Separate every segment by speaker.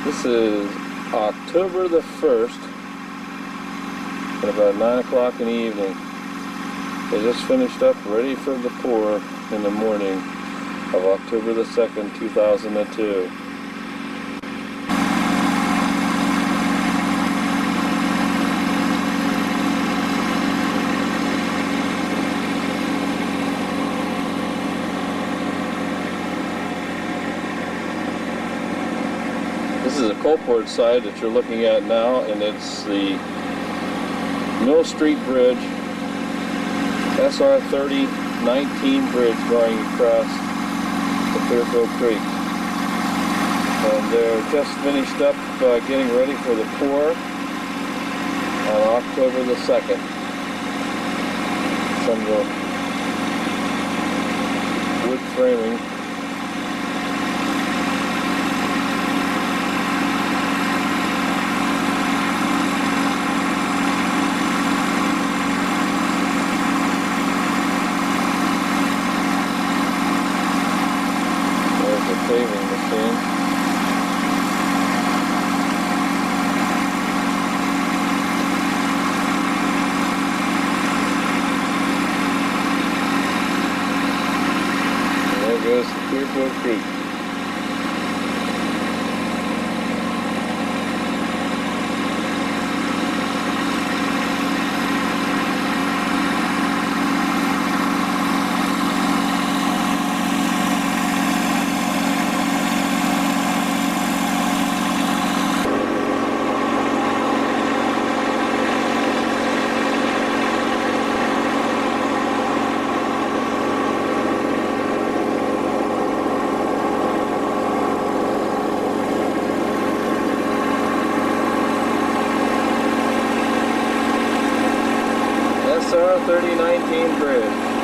Speaker 1: This is October the 1st at about 9 o'clock in the evening. They just finished up, ready for the pour in the morning of October the 2nd, 2002. This is a Coalport side that you're looking at now, and it's the Mill Street Bridge, SR 3019 bridge going across the Clearfield Creek. And they're just finished up getting ready for the pour on October the 2nd. Some of the wood framing. Paving machine. And there goes the Clearfield Creek. SR 3019 bridge.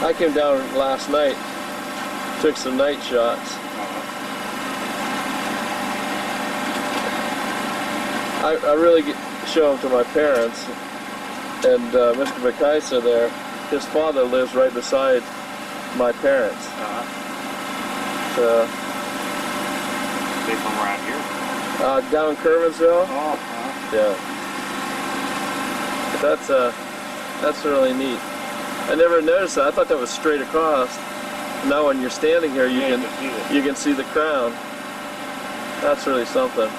Speaker 1: I came down last night, took some night shots. I really show them to my parents, and Mr. Bakaisa there, his father lives right beside my parents. So,
Speaker 2: they from around here?
Speaker 1: Down Kervinsville. Yeah. But that's really neat. I never noticed that. I thought that was straight across. Now when you're standing here, you can see the crown. That's really something.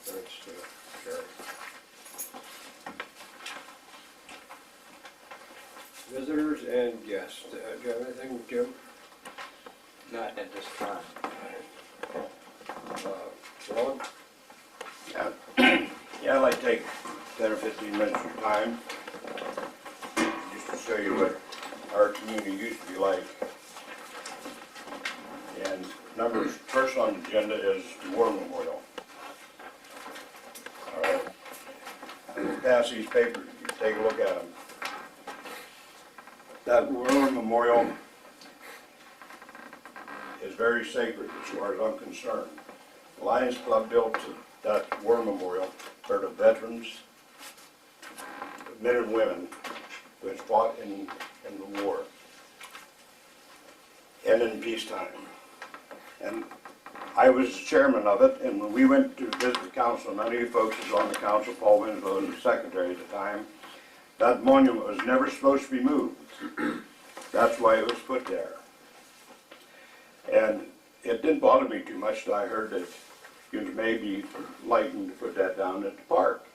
Speaker 3: That's Sherry. Visitors and guests. Do you have anything, Jim?
Speaker 2: Not at this time.
Speaker 3: Ron?
Speaker 4: Yeah, I'd like to take 10 or 15 minutes of your time just to show you what our community used to be like. And first on the agenda is the War Memorial. All right. I'm going to pass these papers, you can take a look at them. That War Memorial is very sacred as far as I'm concerned. The Lions Club built that War Memorial for the veterans, men and women who had fought in the war and in peacetime. And I was chairman of it, and when we went to visit the council, none of you folks was on the council, Paul Winslow was the secretary at the time, that monument was never supposed to be moved. That's why it was put there. And it didn't bother me too much till I heard that it may be lightened to put that down at the park.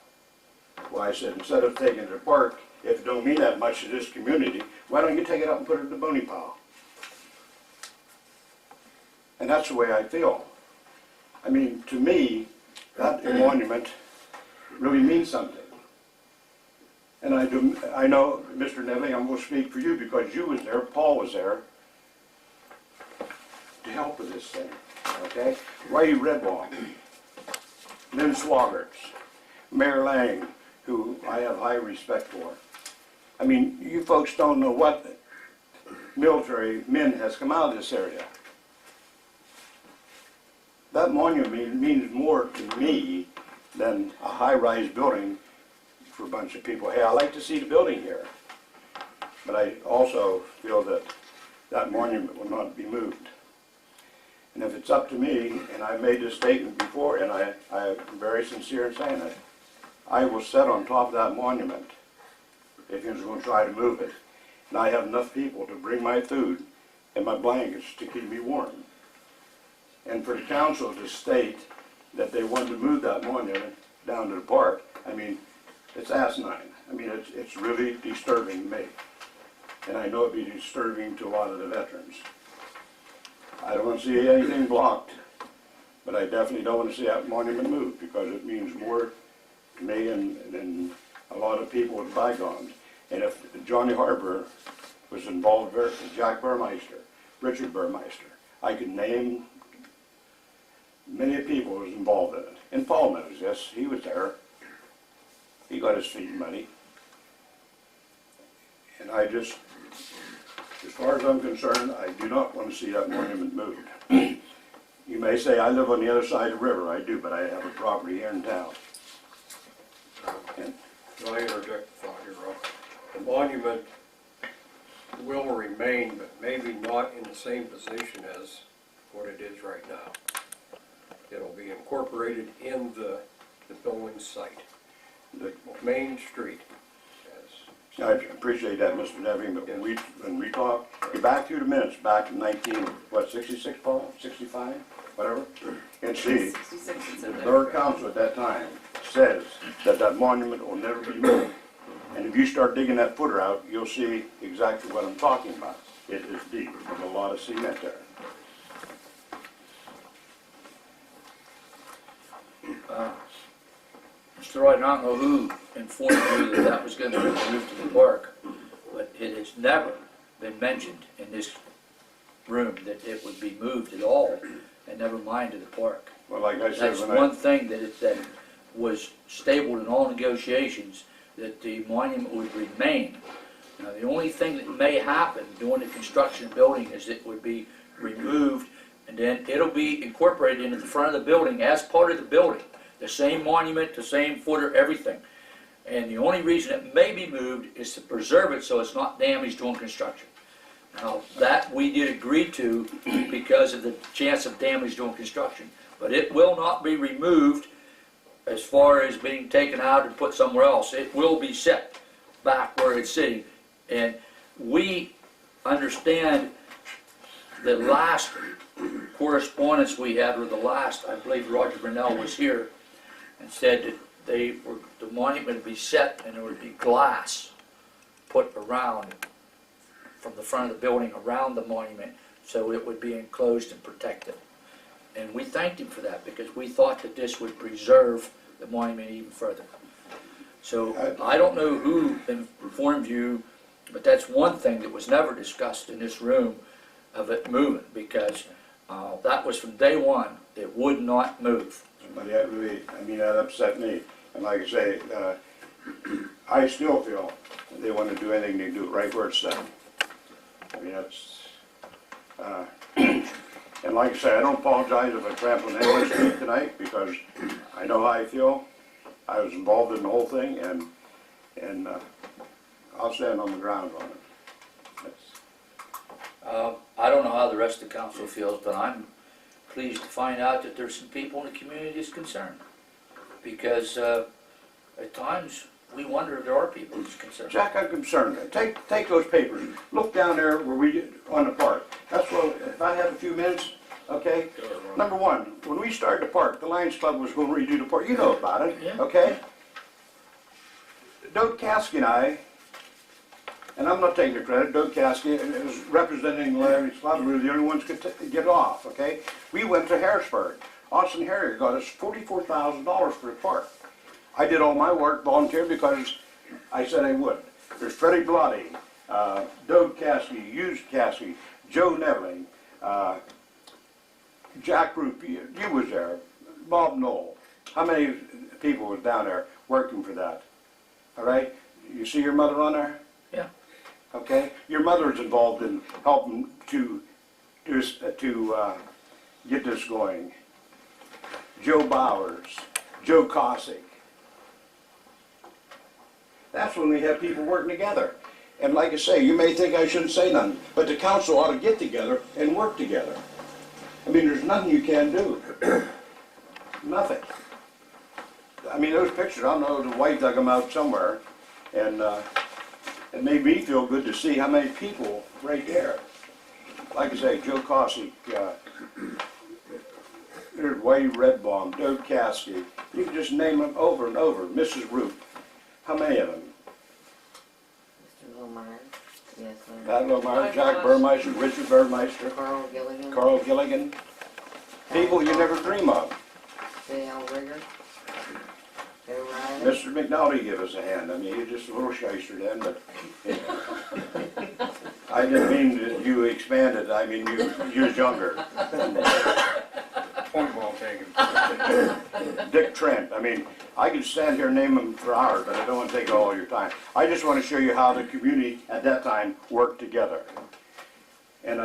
Speaker 4: Well, I said, instead of taking it to the park, if it don't mean that much to this community, why don't you take it out and put it in the bony pile? And that's the way I feel. I mean, to me, that monument really means something. And I know, Mr. Neville, I'm going to speak for you because you was there, Paul was there, to help with this thing, okay? Ray Redwall, Lynn Swaggerts, Mayor Lang, who I have high respect for. I mean, you folks don't know what military men has come out of this area. That monument means more to me than a high-rise building for a bunch of people. Hey, I like to see the building here. But I also feel that that monument will not be moved. And if it's up to me, and I made this statement before, and I'm very sincere in saying it, I will sit on top of that monument if you're going to try to move it. And I have enough people to bring my food and my blankets to keep me warm. And for the council to state that they wanted to move that monument down to the park, I mean, it's asinine. I mean, it's really disturbing to me. And I know it'd be disturbing to a lot of the veterans. I don't want to see anything blocked, but I definitely don't want to see that monument moved because it means more to me than a lot of people with bygones. And if Johnny Harbour was involved, Jack Burmeister, Richard Burmeister, I could name many people who was involved in it. And Paul knows this, he was there. He got his feet muddy. And I just, as far as I'm concerned, I do not want to see that monument moved. You may say I live on the other side of the river. I do, but I have a property here in town.
Speaker 3: Can I interject a thought here, Rob? The monument will remain, but maybe not in the same position as what it is right now. It'll be incorporated in the building site, the main street.
Speaker 4: I appreciate that, Mr. Neving, but when we talk, get back through the minutes, back in 66, Paul, 65, whatever, and see, the borough council at that time says that that monument will never be moved. And if you start digging that footer out, you'll see exactly what I'm talking about. It is deep, there's a lot of cement there.
Speaker 5: Mr. Roy, I don't know who informed you that that was going to be moved to the park, but it has never been mentioned in this room that it would be moved at all, and never mind to the park.
Speaker 4: Well, like I said,
Speaker 5: That's one thing that was stabled in all negotiations, that the monument would remain. Now, the only thing that may happen during the construction of the building is it would be removed, and then it'll be incorporated into the front of the building as part of the building. The same monument, the same footer, everything. And the only reason it may be moved is to preserve it so it's not damaged during construction. Now, that we did agree to because of the chance of damage during construction. But it will not be removed as far as being taken out and put somewhere else. It will be set back where it's sitting. And we understand the last correspondence we had, or the last, I believe Roger Brunel was here, and said that the monument would be set and there would be glass put around, from the front of the building around the monument, so it would be enclosed and protected. And we thanked him for that, because we thought that this would preserve the monument even further. So I don't know who informed you, but that's one thing that was never discussed in this room of it moving, because that was from day one, it would not move.
Speaker 4: But that really, I mean, that upset me. And like I say, I still feel they want to do anything, they do it right where it's done. I mean, that's, and like I say, I don't apologize if I trample on anyone's feet tonight, because I know how I feel. I was involved in the whole thing, and I'll stand on the ground on it. That's,
Speaker 5: I don't know how the rest of the council feels, but I'm pleased to find out that there's some people in the community that's concerned. Because at times, we wonder if there are people that's concerned.
Speaker 4: Jack, I'm concerned. Take those papers. Look down there where we, on the park. That's what, if I have a few minutes, okay? Number one, when we started the park, the Lions Club was going to redo the park. You know about it,
Speaker 5: Yeah.
Speaker 4: okay? Doug Caskey and I, and I'm not taking the credit, Doug Caskey was representing the Lions Club. We were the only ones who could get off, okay? We went to Harrisburg. Austin Harrier got us $44,000 for the park. I did all my work, volunteered, because I said I would. There's Freddie Blotti, Doug Caskey, Hughes Caskey, Joe Neveling, Jack Roop, you was there, Bob Knoll. How many people was down there working for that? All right? You see your mother on there?
Speaker 5: Yeah.
Speaker 4: Okay? Your mother's involved in helping to get this going. Joe Bowers, Joe Cossack. That's when we have people working together. And like I say, you may think I shouldn't say nothing, but the council ought to get together and work together. I mean, there's nothing you can do. Nothing. I mean, those pictures, I don't know, the wife dug them out somewhere, and it made me feel good to see how many people right there. Like I say, Joe Cossack, there's Wade Redbaum, Doug Caskey. You can just name them over and over. Mrs. Root. How many of them?
Speaker 6: Mr. Lomar, yes, ma'am.
Speaker 4: Pat Lomar, Jack Burmeister, Richard Burmeister,
Speaker 6: Carl Gilligan,
Speaker 4: Carl Gilligan. People you never dream of.
Speaker 6: J.L. Rigger, Joe Riley.
Speaker 4: Mr. McNulty give us a hand. I mean, you're just a little shyster then, but I didn't mean that you expanded. I mean, you was younger.
Speaker 3: Point well taken.
Speaker 4: Dick Trent. I mean, I could stand here and name them for hours, but I don't want to take all your time. I just want to show you how the community at that time worked together. And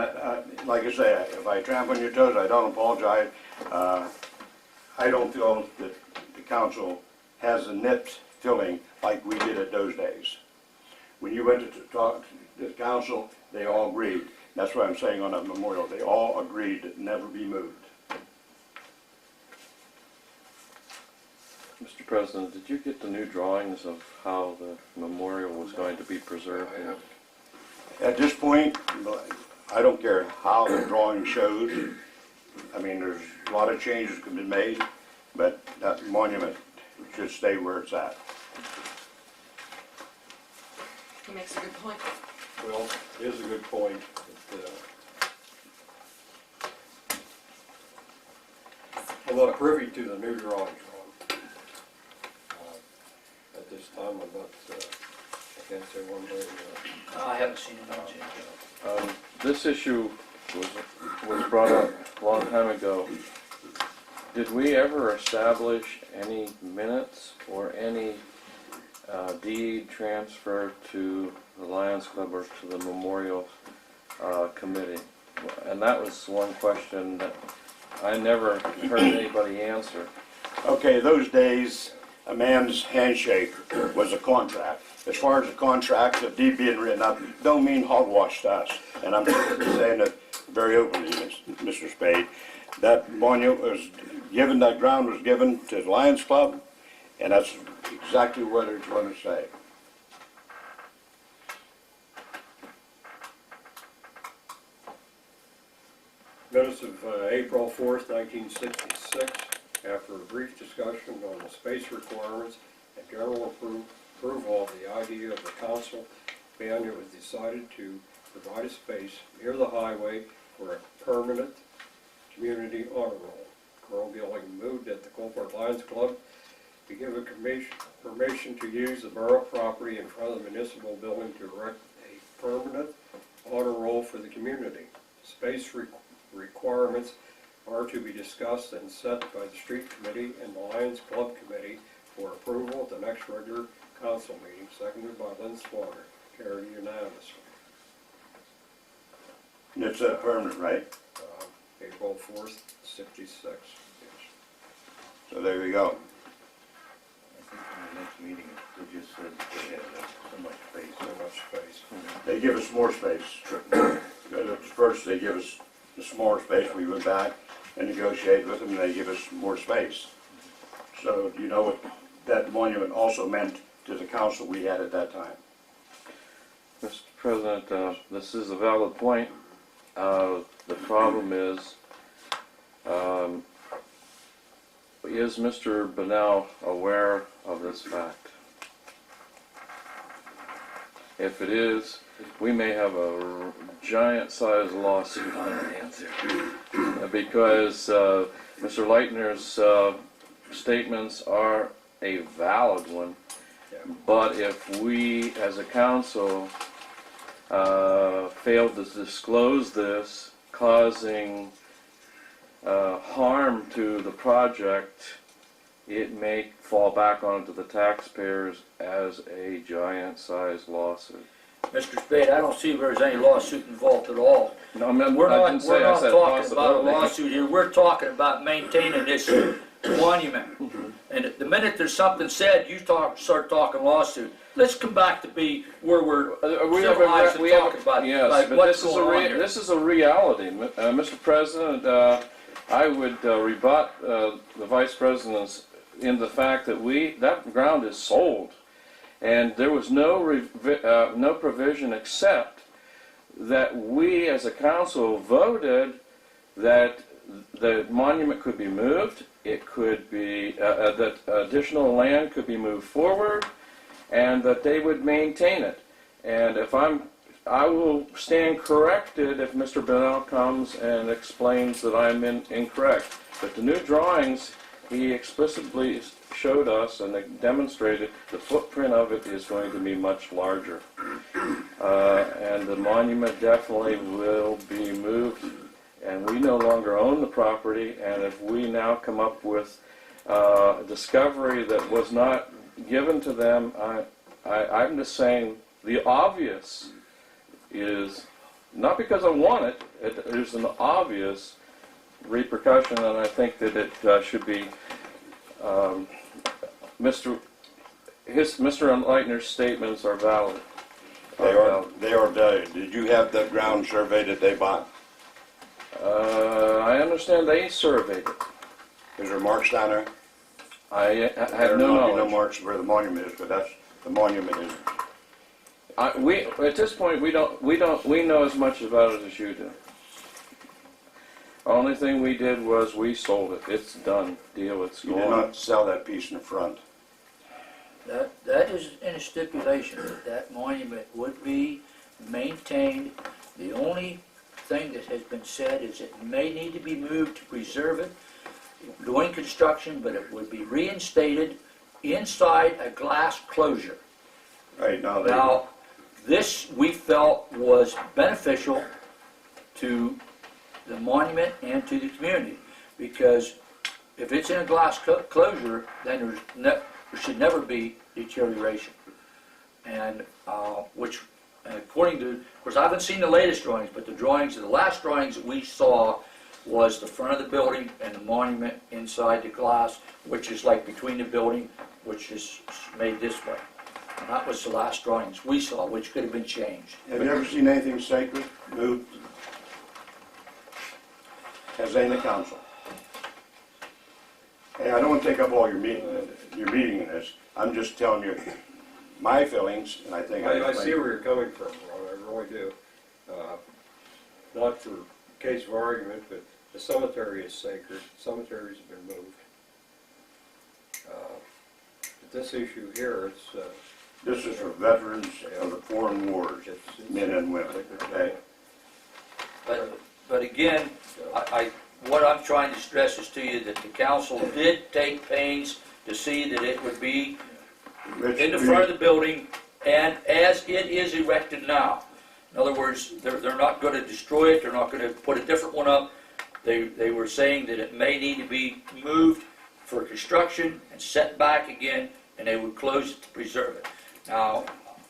Speaker 4: like I say, if I trample on your toes, I don't apologize. I don't feel that the council has a nipped feeling like we did at those days. When you went to talk to the council, they all agreed. That's what I'm saying on that memorial. They all agreed to never be moved.
Speaker 1: Mr. President, did you get the new drawings of how the memorial was going to be preserved?
Speaker 4: At this point, I don't care how the drawing shows. I mean, there's a lot of changes can be made, but that monument should stay where it's at.
Speaker 7: He makes a good point.
Speaker 3: Well, it is a good point. I'm not privy to the new drawings, Ron. At this time, I'm not, I can't say one way or the other.
Speaker 5: I haven't seen it on yet.
Speaker 1: This issue was brought up a long time ago. Did we ever establish any minutes or any deed transfer to the Lions Club or to the Memorial Committee? And that was one question that I never heard anybody answer.
Speaker 4: Okay, those days, a man's handshake was a contract. As far as the contract, the deed being written up, don't mean hogwash to us. And I'm saying it very openly, Mr. Spade. That monument was given, that ground was given to the Lions Club, and that's exactly what it's going to say.
Speaker 3: Minutes of April 4th, 1966. After a brief discussion on the space requirements and general approval of the idea of the council, it was decided to provide a space near the highway for a permanent community honor roll. Carl Gilling moved at the Coalport Lions Club to give a permission to use the borough property in front of the municipal building to erect a permanent honor roll for the community. Space requirements are to be discussed and set by the street committee and the Lions Club committee for approval at the next regular council meeting, seconded by Lynn Swanner. Carried unanimously.
Speaker 4: And it's permanent, right?
Speaker 3: April 4th, 66. Yes.
Speaker 4: So there you go.
Speaker 2: I think in the next meeting, they just said they had so much space.
Speaker 3: So much space.
Speaker 4: They give us more space. At first, they give us the smaller space. We went back and negotiated with them, and they give us more space. So you know what that monument also meant to the council we had at that time.
Speaker 1: Mr. President, this is a valid point. The problem is Mr. Bonnell aware of this fact? If it is, we may have a giant-sized lawsuit on our hands here. Because Mr. Leitner's statements are a valid one, but if we, as a council, fail to disclose this, causing harm to the project, it may fall back onto the taxpayers as a giant-sized lawsuit.
Speaker 5: Mr. Spade, I don't see there's any lawsuit involved at all.
Speaker 1: No, I mean,
Speaker 5: We're
Speaker 1: I
Speaker 5: not,
Speaker 1: didn't
Speaker 5: we're
Speaker 1: say, I
Speaker 5: not
Speaker 1: said
Speaker 5: talking about a
Speaker 1: possibility.
Speaker 5: lawsuit here, we're talking about maintaining this monument. And the minute there's something said, you start talking lawsuit. Let's come back to be where we're civilized and talking about
Speaker 1: yes,
Speaker 5: like
Speaker 1: but
Speaker 5: what's
Speaker 1: this is
Speaker 5: going on here.
Speaker 1: this is a reality. Mr. President, I would rebut the Vice President's in the fact that that ground is sold. And there was no provision except that we as a council voted that the monument could be moved, it could be, that additional land could be moved forward, and that they would maintain it. And I will stand corrected if Mr. Bonnell comes and explains that I'm incorrect. But the new drawings, he explicitly showed us and they demonstrated the footprint of it is going to be much larger. And the monument definitely will be moved, and we no longer own the property, and if we now come up with a discovery that was not given to them, I'm just saying the obvious is, not because I want it, there's an obvious repercussion, and I think that it should be Mr. Leitner's statements are valid.
Speaker 4: They are valid. Did you have the ground survey that they bought?
Speaker 1: I understand they surveyed it.
Speaker 4: Is there marks down there?
Speaker 1: I have
Speaker 4: There
Speaker 1: no
Speaker 4: might be no
Speaker 1: knowledge.
Speaker 4: marks where the monument is, but that's, the monument is.
Speaker 1: We at this point we know as much about it as you do. Only thing we did was we sold it. It's done. Deal. It's
Speaker 4: You did
Speaker 1: gone.
Speaker 4: not sell that piece in the front.
Speaker 5: That is in a stipulation that monument would be maintained. The only thing that has been said is it may need to be moved to preserve it during construction, but it would be reinstated inside a glass closure.
Speaker 4: Right,
Speaker 5: Now, this we felt was beneficial to the monument and to the community, because if it's in a glass closure, then there should never be deterioration. And according to, of course, I haven't seen the latest drawings, but the last drawings that we saw was the front of the building and the monument inside the glass, which is like between the building, which is made this way. And that was the last drawings we saw, which could have been changed.
Speaker 4: Have you ever seen anything sacred moved? As they in the council? Hey, I don't want to take up all your meeting in this. I'm just telling you my feelings, and I think
Speaker 3: I see where you're coming from, Ron, I really do. Not for case of argument, but the cemetery is sacred. Cemeteries have been moved. But this issue here, it's,
Speaker 4: This is for veterans of the foreign wars,
Speaker 3: it's.
Speaker 4: men and women, okay?
Speaker 5: But again, what I'm trying to stress is to you that the council did take pains to see that it would be in the front of the building and as it is erected now. In other words, they're not going to destroy it, they're not going to put a different one up. They were saying that it may need to be moved for construction and set back again, and they would close it to preserve it. Now,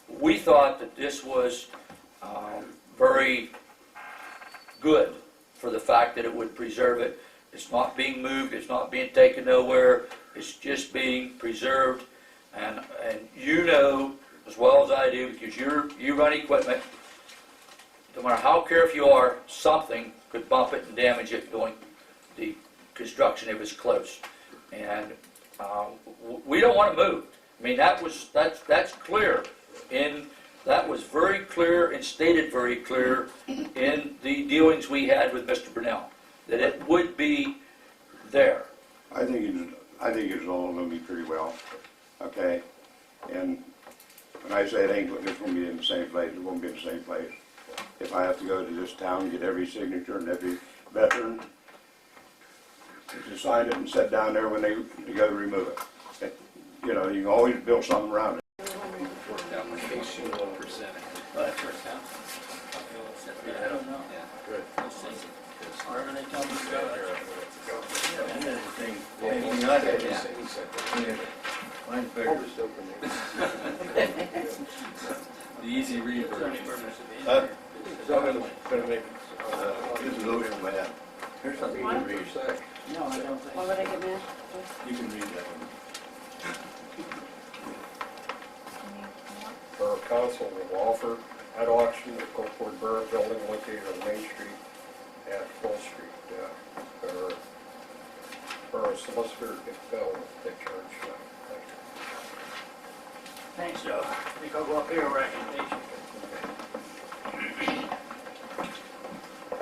Speaker 5: we thought that this was very good for the fact that it would preserve it. It's not being moved, it's not being taken nowhere, it's just being preserved. And you know as well as I do, because you run equipment, no matter how careful you are, something could bump it and damage it during the construction if it's close. And we don't want to move. I mean, that's clear. That was very clear and stated very clear in the dealings we had with Mr. Brunel, that it would be there.
Speaker 4: I think it's all gonna be pretty well, okay? And when I say it ain't, it's gonna be in the same place, it won't be in the same place. If I have to go to this town, get every signature and every veteran to sign it and sit down there when they go to remove it. Okay? You know, you can always build something around it.
Speaker 5: I don't know. Wherever they tell me to go.
Speaker 2: Mine's bigger.
Speaker 8: The easy read version.
Speaker 3: So I'm gonna make,
Speaker 2: This is Louis from my head. Here's something you can read.
Speaker 5: No, I don't think.
Speaker 7: What would I get now?
Speaker 2: You can read that one.
Speaker 3: Borough Council will offer at auction the Coalport Borough building located on Main Street at Full Street. Borough Solicitor Dick Bell, they charge.
Speaker 5: Thanks, Joe. I think I'll go up here where I can take you.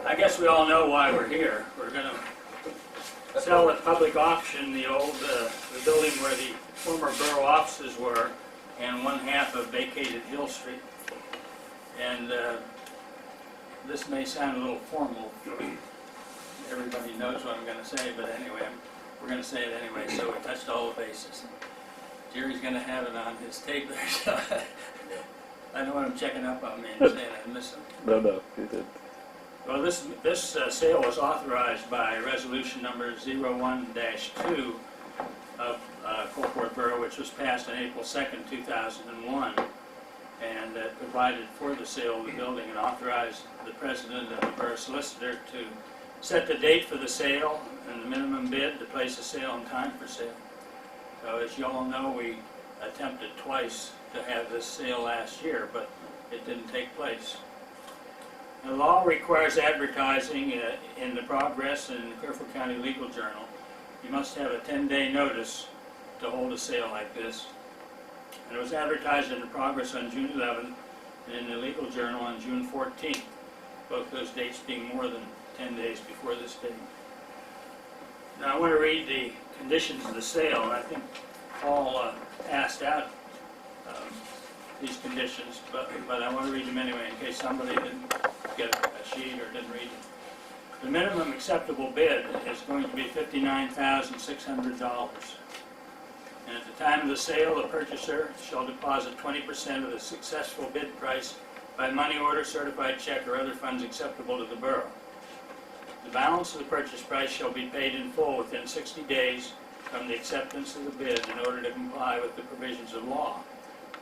Speaker 5: I guess we all know why we're here. We're gonna sell at public auction the old, the building where the former borough offices were and one half of vacated Hill Street. And this may sound a little formal. Everybody knows what I'm gonna say, but anyway, we're gonna say it anyway, so we touched all the bases. Jerry's gonna have it on his tape there, so I know what I'm checking up on me and saying I miss him.
Speaker 1: No, you did.
Speaker 5: Well, this sale was authorized by resolution number 01-2 of Coalport Borough, which was passed on April 2nd, 2001, and provided for the sale of the building and authorized the president and the borough solicitor to set the date for the sale and the minimum bid, to place a sale and time for sale. So as you all know, we attempted twice to have this sale last year, but it didn't take place. The law requires advertising in the Progress and the Clearfield County Legal Journal. You must have a 10-day notice to hold a sale like this. And it was advertised in the Progress on June 11th and in the Legal Journal on June 14th, both those dates being more than 10 days before this date. Now I want to read the conditions of the sale, and I think Paul passed out these conditions, but I want to read them anyway in case somebody didn't get a sheet or didn't read them. The minimum acceptable bid is going to be $59,600. And at the time of the sale, the purchaser shall deposit 20% of the successful bid price by money order, certified check, or other funds acceptable to the borough. The balance of the purchase price shall be paid in full within 60 days from the acceptance of the bid in order to comply with the provisions of law.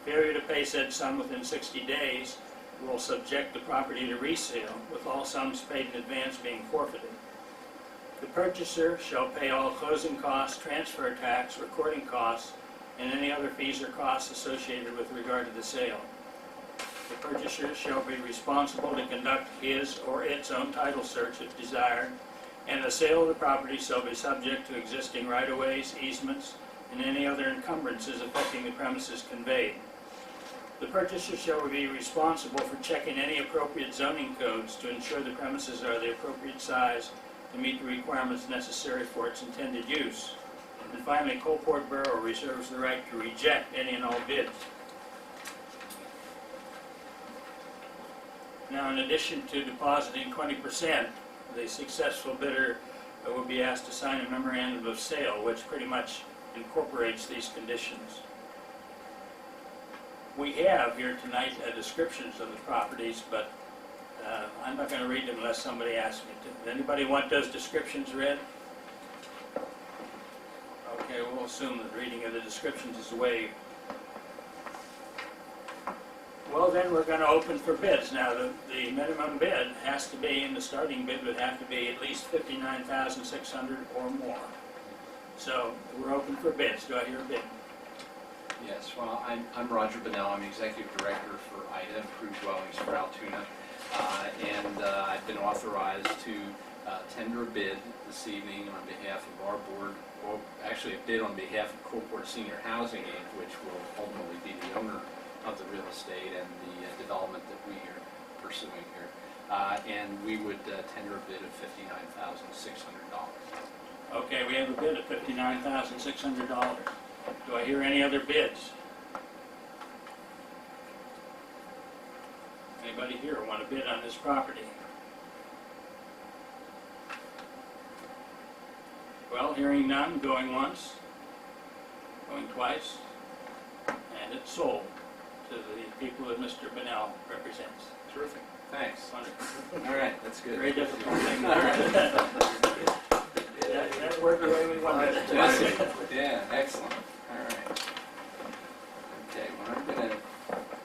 Speaker 5: Failure to pay said sum within 60 days will subject the property to resale, with all sums paid in advance being forfeited. The purchaser shall pay all closing costs, transfer tax, recording costs, and any other fees or costs associated with regard to the sale. The purchaser shall be responsible to conduct his or its own title search if desired, and the sale of the property shall be subject to existing right-of-ways, easements, and any other encumbrances affecting the premises conveyed. The purchaser shall be responsible for checking any appropriate zoning codes to ensure the premises are the appropriate size to meet the requirements necessary for its intended use.
Speaker 9: And finally, Coalport Borough reserves the right to reject any and all bids. Now, in addition to depositing 20%, the successful bidder will be asked to sign a memorandum of sale, which pretty much incorporates these conditions. We have here tonight descriptions of the properties, but I'm not going to read them unless somebody asks me to. Does anybody want those descriptions read? Okay, we'll assume that reading of the descriptions is waived. Well, then we're going to open for bids. Now, the minimum bid has to be, and the starting bid would have to be at least $59,600 or more. So we're open for bids. Do I hear a bid?
Speaker 8: Yes, well, I'm Roger Bonnell. I'm Executive Director for IDA, Improved Dwellings for Altoona. And I've been authorized to tender a bid this evening on behalf of our board, well, actually a bid on behalf of Coalport Senior Housing Inc., which will ultimately be the owner of the real estate and the development that we are pursuing here. And we would tender a bid of $59,600.
Speaker 9: Okay, we have a bid of $59,600. Do I hear any other bids? Anybody here want to bid on this property? Well, hearing none, going once, going twice, and it's sold to the people that Mr. Bonnell represents.
Speaker 8: Terrific. Thanks.
Speaker 9: Wonderful.
Speaker 8: All right, that's good.
Speaker 9: Very difficult thing. That worked the way we wanted it to.
Speaker 8: Yeah, excellent. All right. Okay, well, I'm going to,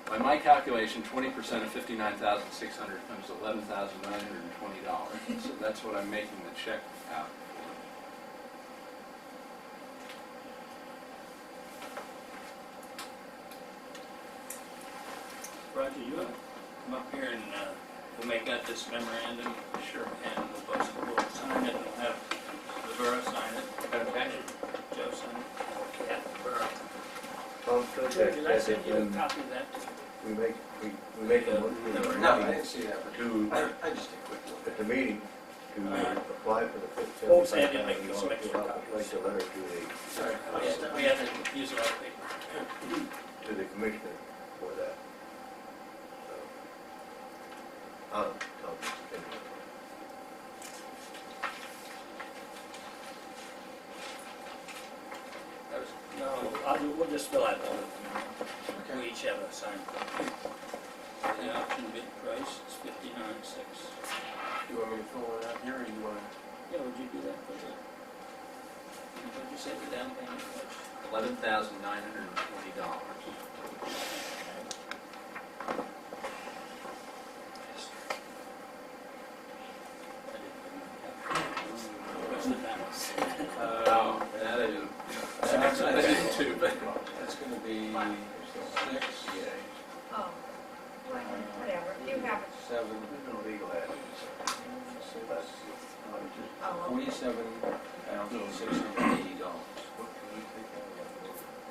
Speaker 8: by my calculation, 20% of $59,600 comes to $11,920. So that's what I'm making the check out.
Speaker 9: Roger, you want to come up here and we'll make out this memorandum? Sure. And we'll sign it and we'll have the borough sign it.
Speaker 8: Okay.
Speaker 9: Joe sign it. Yeah, the borough.
Speaker 2: Joe,
Speaker 9: Did I send you a copy of that?
Speaker 2: we make a motion.
Speaker 8: No, I didn't see that.
Speaker 2: To,
Speaker 8: I just did a quick look.
Speaker 2: at the meeting, to apply for the
Speaker 9: Oh, say I didn't make you some
Speaker 2: $75,000
Speaker 9: extra
Speaker 2: to
Speaker 9: copies.
Speaker 2: place a letter to
Speaker 8: Sorry.
Speaker 9: We had to use a lot of paper.
Speaker 2: the commissioner for that. So, I'll continue.
Speaker 9: We'll just fill out all of them. We each have a signed copy. The option bid price is $59,600.
Speaker 3: You want me to fill it out here, or you want to?
Speaker 9: Yeah, would you do that for the, what did you say the down payment was?
Speaker 8: $11,920.
Speaker 9: What's the balance?
Speaker 8: Oh, that I didn't. I didn't too, but
Speaker 3: That's going to be 6,
Speaker 10: Oh, whatever, you have it.
Speaker 3: 7,
Speaker 2: There's no legal ad.
Speaker 10: Oh, okay.
Speaker 3: $47,680.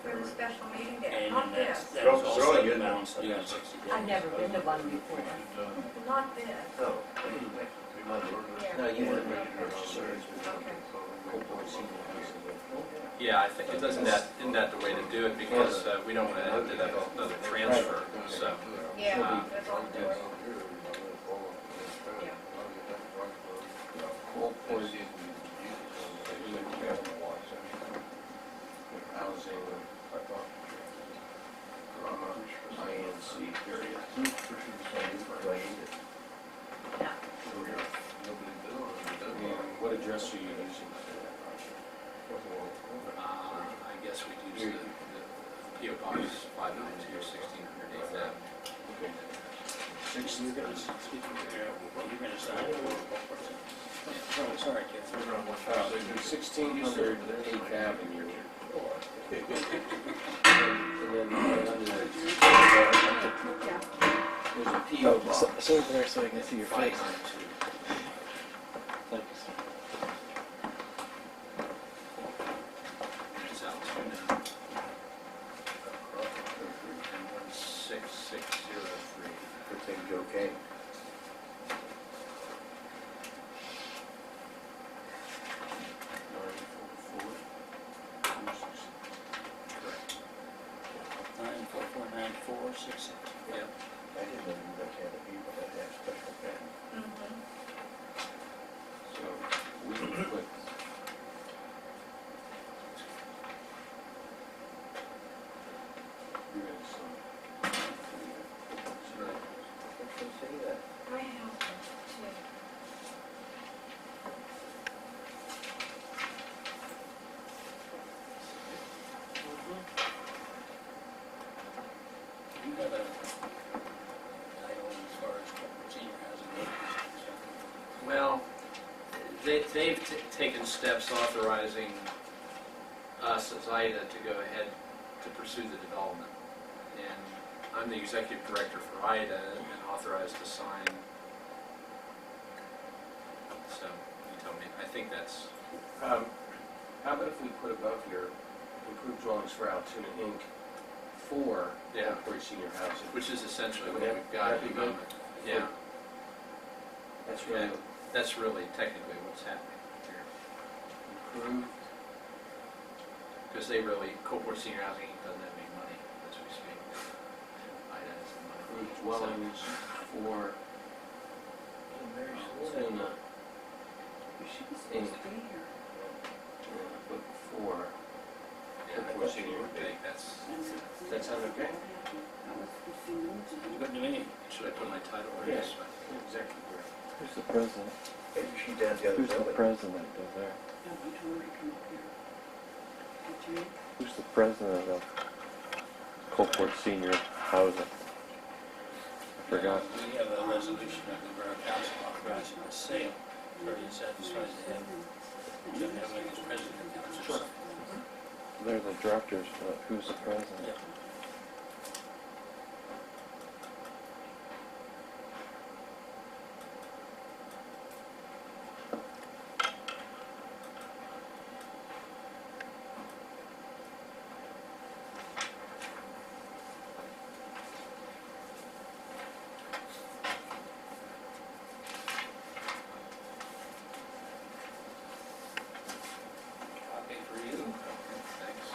Speaker 10: For the special meeting day,
Speaker 9: And
Speaker 10: not
Speaker 9: that's
Speaker 10: this,
Speaker 9: also
Speaker 2: Throwing
Speaker 9: the
Speaker 2: in
Speaker 9: balance of that 60 days.
Speaker 6: I've never been to one before.
Speaker 10: not this.
Speaker 2: No.
Speaker 10: Yeah.
Speaker 3: you want to make it necessary.
Speaker 10: Okay.
Speaker 8: yeah, I think it doesn't that isn't that the way to do it because we don't want to end up with another transfer. So
Speaker 10: Yeah, that's all it was.
Speaker 3: Housing, INC period. What address are you using?
Speaker 8: I guess we'd use the PO Box 592 1600 8th Avenue.
Speaker 9: You're going to sign it. Oh, sorry, Karen.
Speaker 3: 1600 8th Avenue. And then under there's a P.O. box.
Speaker 11: So there, so I can see your face.
Speaker 8: 592.
Speaker 11: Thank you, sir.
Speaker 8: It's Altoona. 16603.
Speaker 2: Good thing Joe came.
Speaker 9: 4, 6, 6.
Speaker 8: Yeah.
Speaker 2: I didn't know you guys had a people that had special pen.
Speaker 10: Mm-hmm.
Speaker 2: So we can put. You're gonna sign.
Speaker 8: Right.
Speaker 2: What should say that?
Speaker 10: I have them too.
Speaker 9: You have a title as far as corporate senior housing is concerned.
Speaker 8: Well, they've taken steps authorizing us as IDA to go ahead to pursue the development. And I'm the executive director for IDA and authorized to sign. So, you tell me, I think that's,
Speaker 11: How about if we put above here, improved dwellings for Altoona Inc. for
Speaker 8: Yeah.
Speaker 11: Coalport Senior Housing?
Speaker 8: which is essentially what
Speaker 11: Would that-
Speaker 8: we've got at
Speaker 11: that'd
Speaker 8: the
Speaker 11: be good?
Speaker 8: moment. Yeah,
Speaker 11: That's really
Speaker 8: that's really technically what's happening here.
Speaker 11: improved.
Speaker 8: Because they really, Coalport Senior Housing Inc. doesn't have any money as we speak. IDA has the money.
Speaker 11: Improved dwellings for Altoona Inc. But for
Speaker 8: Yeah,
Speaker 11: Coalport Senior.
Speaker 8: I think that's,
Speaker 11: Does that sound okay?
Speaker 9: Good to me.
Speaker 8: should I put my title or
Speaker 11: Yes.
Speaker 8: yes?
Speaker 11: Exactly correct.
Speaker 2: Who's the president? Maybe she's down the other
Speaker 12: Who's the
Speaker 2: building.
Speaker 12: president of there? Who's the president of Coalport Senior Housing? I forgot.
Speaker 9: We have a resolution of the Borough Council authorizing the sale. Pretty satisfied to have Jim Hamlin as president of council.
Speaker 12: Sure. They're the directors, but who's the president?
Speaker 9: Yeah. Copy for you.
Speaker 8: Thanks.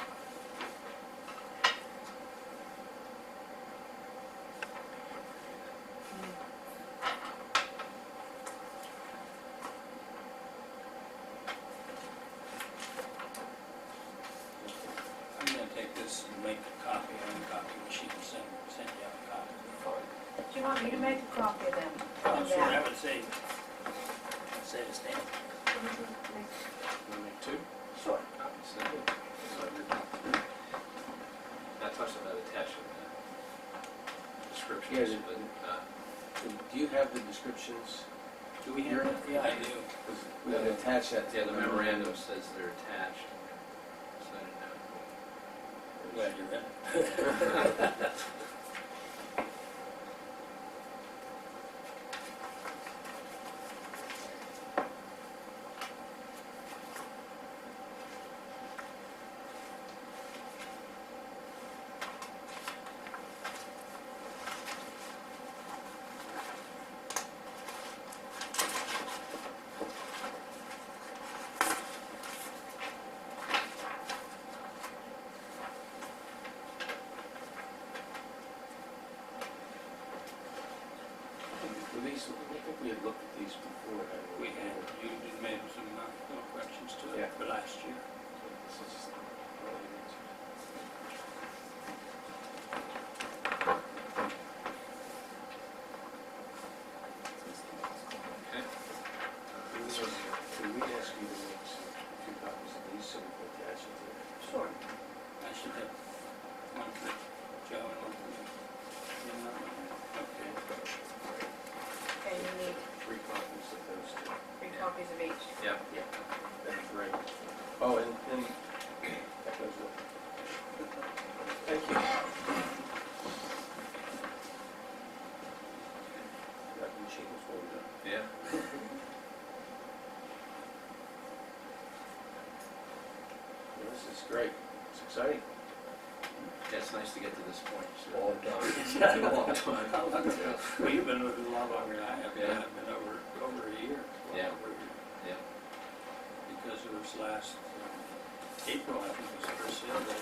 Speaker 9: I'm gonna take this and make a copy, and a copy, and she can send you out a copy.
Speaker 10: Do you want me to make a copy of them?
Speaker 9: Oh,
Speaker 10: Of
Speaker 9: sure,
Speaker 10: that?
Speaker 9: I would say the stamp.
Speaker 8: Want to make two?
Speaker 2: Sure.
Speaker 8: Copies, then. I talked about attaching the descriptions,
Speaker 11: Yeah,
Speaker 8: but,
Speaker 11: Do you have the descriptions?
Speaker 9: Do we have, yeah, I do.
Speaker 11: We would attach that to
Speaker 8: yeah, the memorandum says they're attached. So I didn't know.
Speaker 9: Glad you're in.
Speaker 11: Were these, I think we had looked at these before. hadn't
Speaker 9: We had, you made some little corrections to
Speaker 11: Yeah.
Speaker 9: it for last year.
Speaker 11: This is-
Speaker 8: Okay.
Speaker 11: This one, can we ask you to make some, a few copies of these so we can attach it to it?
Speaker 10: Sure.
Speaker 9: I should have one for Joe and one for you. You know,
Speaker 11: Okay.
Speaker 10: Okay, you need
Speaker 11: 3 copies of those two.
Speaker 10: 3 copies of each.
Speaker 8: Yeah.
Speaker 11: That's great. Oh, and that goes with. Thank you. That machine was folded up.
Speaker 8: Yeah.
Speaker 11: Well, this is great. It's exciting.
Speaker 8: Yeah, it's nice to get to this point. So.
Speaker 2: All done.
Speaker 8: It's been a long time.
Speaker 9: well, you've been with it a lot longer than I have.
Speaker 8: Yeah.
Speaker 9: I've been over a year. Well,
Speaker 8: Yeah.
Speaker 9: over a year.
Speaker 8: Yeah.
Speaker 9: Because it was last April, I think was the first sale day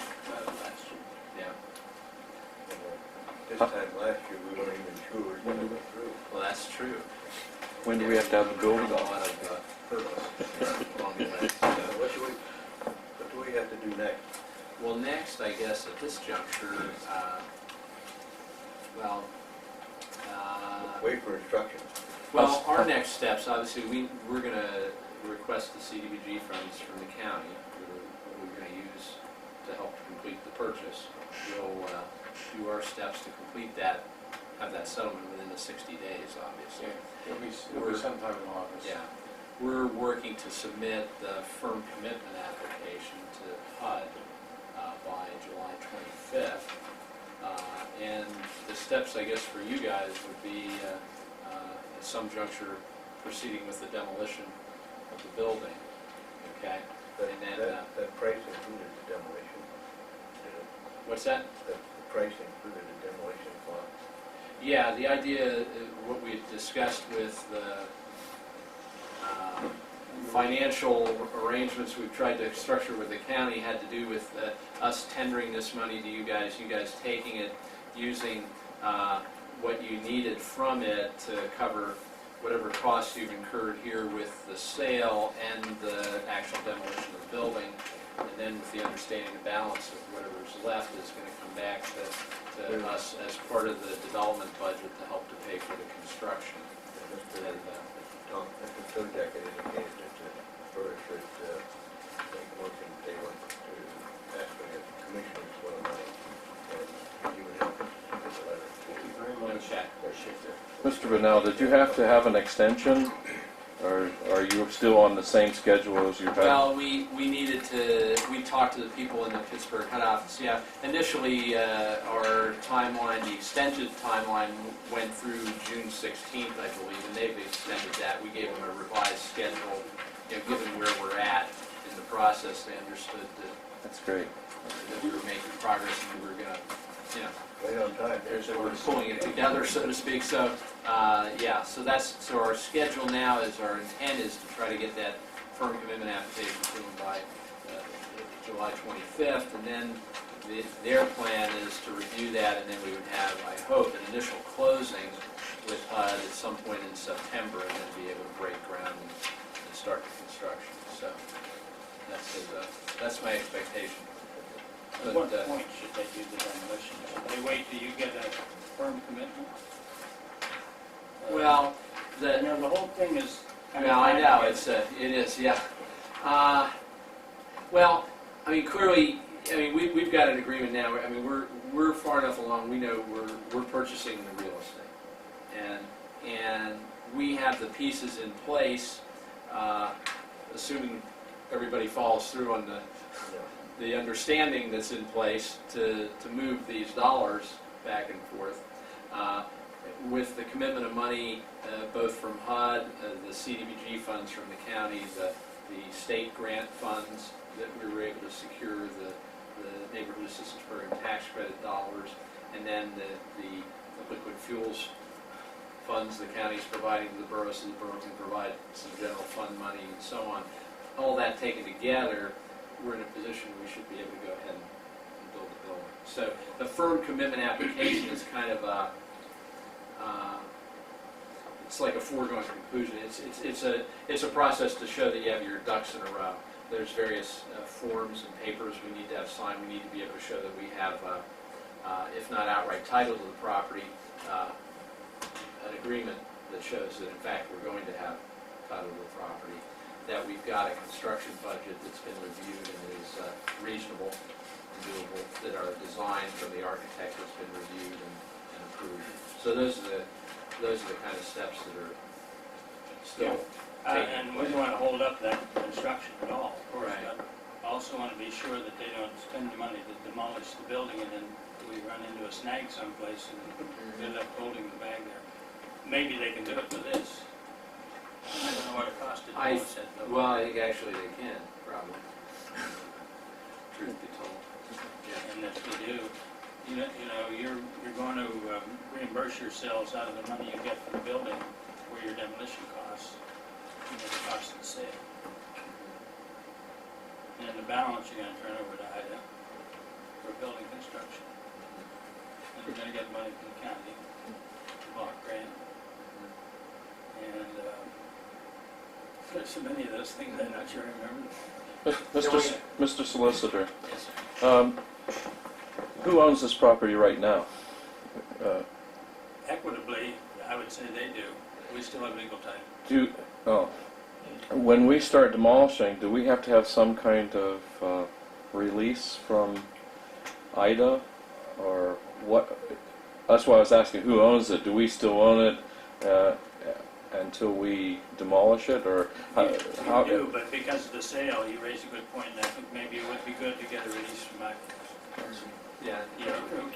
Speaker 9: last year.
Speaker 8: Yeah.
Speaker 2: This time last year, we weren't even sure it was gonna go through.
Speaker 8: Well, that's true.
Speaker 12: When do we have to have the building?
Speaker 8: A lot of hurdles along the way.
Speaker 2: So what do we have to do next?
Speaker 8: Well, next, I guess, at this juncture, well,
Speaker 2: Wait for instructions.
Speaker 8: well, our next steps, obviously, we're gonna request the CDBG funds from the county, that we're gonna use to help complete the purchase. We'll do our steps to complete that, have that settlement within the 60 days, obviously.
Speaker 3: It'll be sometime in August.
Speaker 8: Yeah. We're working to submit the firm commitment application to HUD by July 25th. And the steps, I guess, for you guys would be, at some juncture, proceeding with the demolition of the building, okay? And then,
Speaker 2: That price included the demolition. Did it?
Speaker 8: what's that?
Speaker 2: The price included the demolition cost.
Speaker 8: Yeah, the idea, what we had discussed with the financial arrangements we've tried to structure with the county had to do with us tendering this money to you guys taking it, using what you needed from it to cover whatever costs you've incurred here with the sale and the actual demolition of the building, and then with the understanding the balance of whatever's left is going to come back to us as part of the development budget to help to pay for the construction. And,
Speaker 2: Mr. Sojak had indicated that the borough should make a motion table to ask for the commissioners for the money, and you would help us get the letter.
Speaker 3: Thank you very
Speaker 8: no
Speaker 3: much.
Speaker 8: check.
Speaker 12: Mr. Bennell, did you have to have an extension? Or are you still on the same schedule as you had?
Speaker 8: Well, we needed to, we talked to the people in the Pittsburgh head office, yeah. Initially, our timeline, the extended timeline went through June 16th, I believe, and they've extended that. We gave them a revised schedule, you know, given where we're at in the process. They understood
Speaker 12: That's great.
Speaker 8: that we were making progress and we were gonna, you know,
Speaker 2: Right on time.
Speaker 8: so we're pulling it together, so to speak. So, yeah, so our schedule now is, our intent is to try to get that firm commitment application to them by July 25th, and then their plan is to review that, and then we would have, I hope, an initial closing with HUD at some point in September, and then be able to break ground and start the construction. So, that's my expectation.
Speaker 9: At what point should they do the demolition? Should they wait till you get a firm commitment?
Speaker 8: Well,
Speaker 9: You know, the whole thing is kind of...
Speaker 8: well, I know, it is, yeah. Well, I mean, clearly, I mean, we've got an agreement now. I mean, we're far enough along, we know we're purchasing the real estate. And we have the pieces in place, assuming everybody follows through on the understanding that's in place to move these dollars back and forth. With the commitment of money, both from HUD, the CDBG funds from the county, the state grant funds that we were able to secure, the Neighborhood Assistance Program tax credit dollars, and then the liquid fuels funds the county's providing to the borough, so the borough can provide some general fund money and so on. All that taken together, we're in a position we should be able to go ahead and build the building. So the firm commitment application is kind of a, it's like a foregone conclusion. It's a process to show that you have your ducks in a row. There's various forms and papers we need to have signed. We need to be able to show that we have, if not outright title to the property, an agreement that shows that in fact we're going to have title to the property, that we've got a construction budget that's been reviewed and is reasonable and doable, that our design from the architect has been reviewed and approved. So those are the kind of steps that are still taking
Speaker 9: and we
Speaker 8: place.
Speaker 9: don't want to hold up that construction at all, of course.
Speaker 8: Right.
Speaker 9: But also want to be sure that they don't spend the money to demolish the building and then we run into a snag someplace and end up holding the bag there. Maybe they can do it for this. I don't know what it cost to demolish it, though.
Speaker 8: Well, I think actually they can, probably. Truth be told. Yeah.
Speaker 9: And if you do, you know, you're going to reimburse yourselves out of the money you get from the building for your demolition costs, you know, the cost of the sale. And the balance you're going to turn over to IDA for building construction. And you're going to get money from the county, block grant. And there's so many of those things I'm not sure I remember.
Speaker 12: Mr. Solicitor,
Speaker 9: Yes,
Speaker 12: who owns this property right now?
Speaker 9: equitably, I would say they do. We still have legal title.
Speaker 12: When we start demolishing, do we have to have some kind of release from Ida, or what? That's why I was asking who owns it. Do we still own it until we demolish it, or
Speaker 9: You do, but because of the sale, you raised a good point, and I think maybe it would be good to get a release from my,
Speaker 8: Yeah,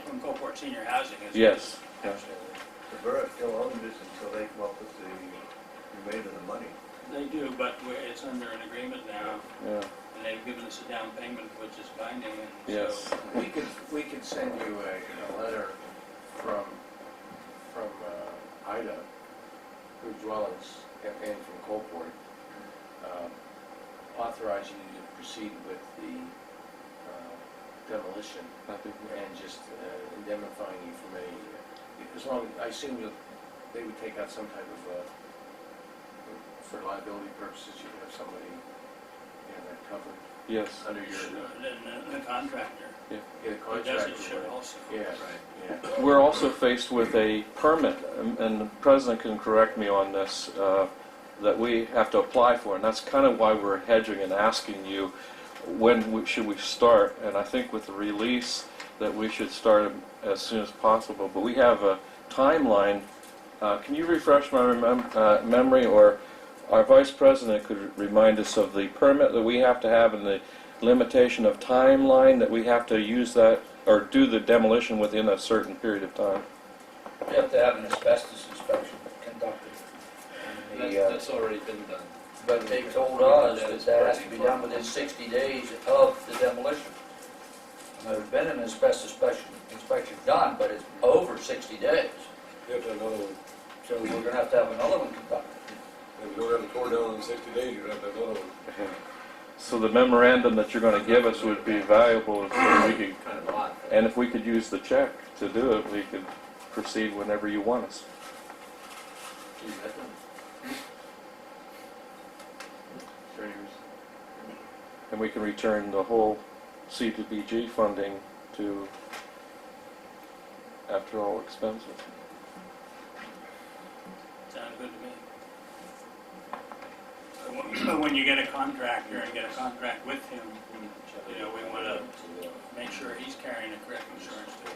Speaker 9: from Coalport Senior Housing.
Speaker 12: Yes.
Speaker 9: Absolutely.
Speaker 2: The borough still owns this until they come up with the remainder of the money.
Speaker 9: They do, but it's under an agreement now,
Speaker 12: Yeah.
Speaker 9: and they've given us a down payment, which is binding, and
Speaker 12: Yes.
Speaker 9: so.
Speaker 11: We could send you a letter from Ida, who dwellings, and from Coalport, authorizing you to proceed with the demolition
Speaker 12: That'd be great.
Speaker 11: and just indemnifying you from any, as long, I assume they would take out some type of, for liability purposes, you would have somebody, that covered
Speaker 12: Yes.
Speaker 11: under your,
Speaker 9: And the contractor,
Speaker 11: the
Speaker 9: who does
Speaker 11: contract.
Speaker 9: it should also.
Speaker 11: Yeah, yeah.
Speaker 12: We're also faced with a permit, and the President can correct me on this, that we have to apply for, and that's kind of why we're hedging and asking you, should we start? And I think with the release, that we should start as soon as possible. But we have a timeline. Can you refresh my memory, or our Vice President could remind us of the permit that we have to have and the limitation of timeline that we have to use that, or do the demolition within a certain period of time?
Speaker 5: You have to have an asbestos inspection conducted. And the,
Speaker 8: that's already been done.
Speaker 5: But they told us that that has to be done within 60 days of the demolition. And there's been an asbestos inspection done, but it's over 60 days.
Speaker 3: You have to have another one.
Speaker 5: So we're gonna have to have another one conducted.
Speaker 3: If you don't have it tore down in 60 days, you have to have another one.
Speaker 12: So the memorandum that you're going to give us would be valuable, so we could,
Speaker 8: Kind of odd.
Speaker 12: and if we could use the check to do it, we could proceed whenever you want us.
Speaker 11: Is there any reason?
Speaker 12: And we can return the whole C2BG funding to, after all expenses.
Speaker 9: Sounds good to me. But when you get a contractor and get a contract with him, we want to make sure he's carrying the correct insurance too.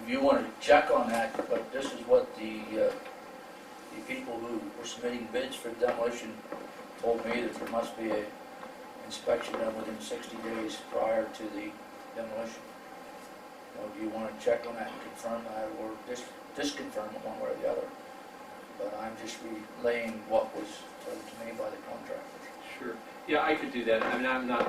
Speaker 5: If you want to check on that, but this is what the people who were submitting bids for demolition told me, that there must be an inspection done within 60 days prior to the demolition. Do you want to check on that and confirm that, or disconfirm it one way or the other? But I'm just relaying what was told to me by the contractor.
Speaker 8: Sure. Yeah, I could do that. I mean, I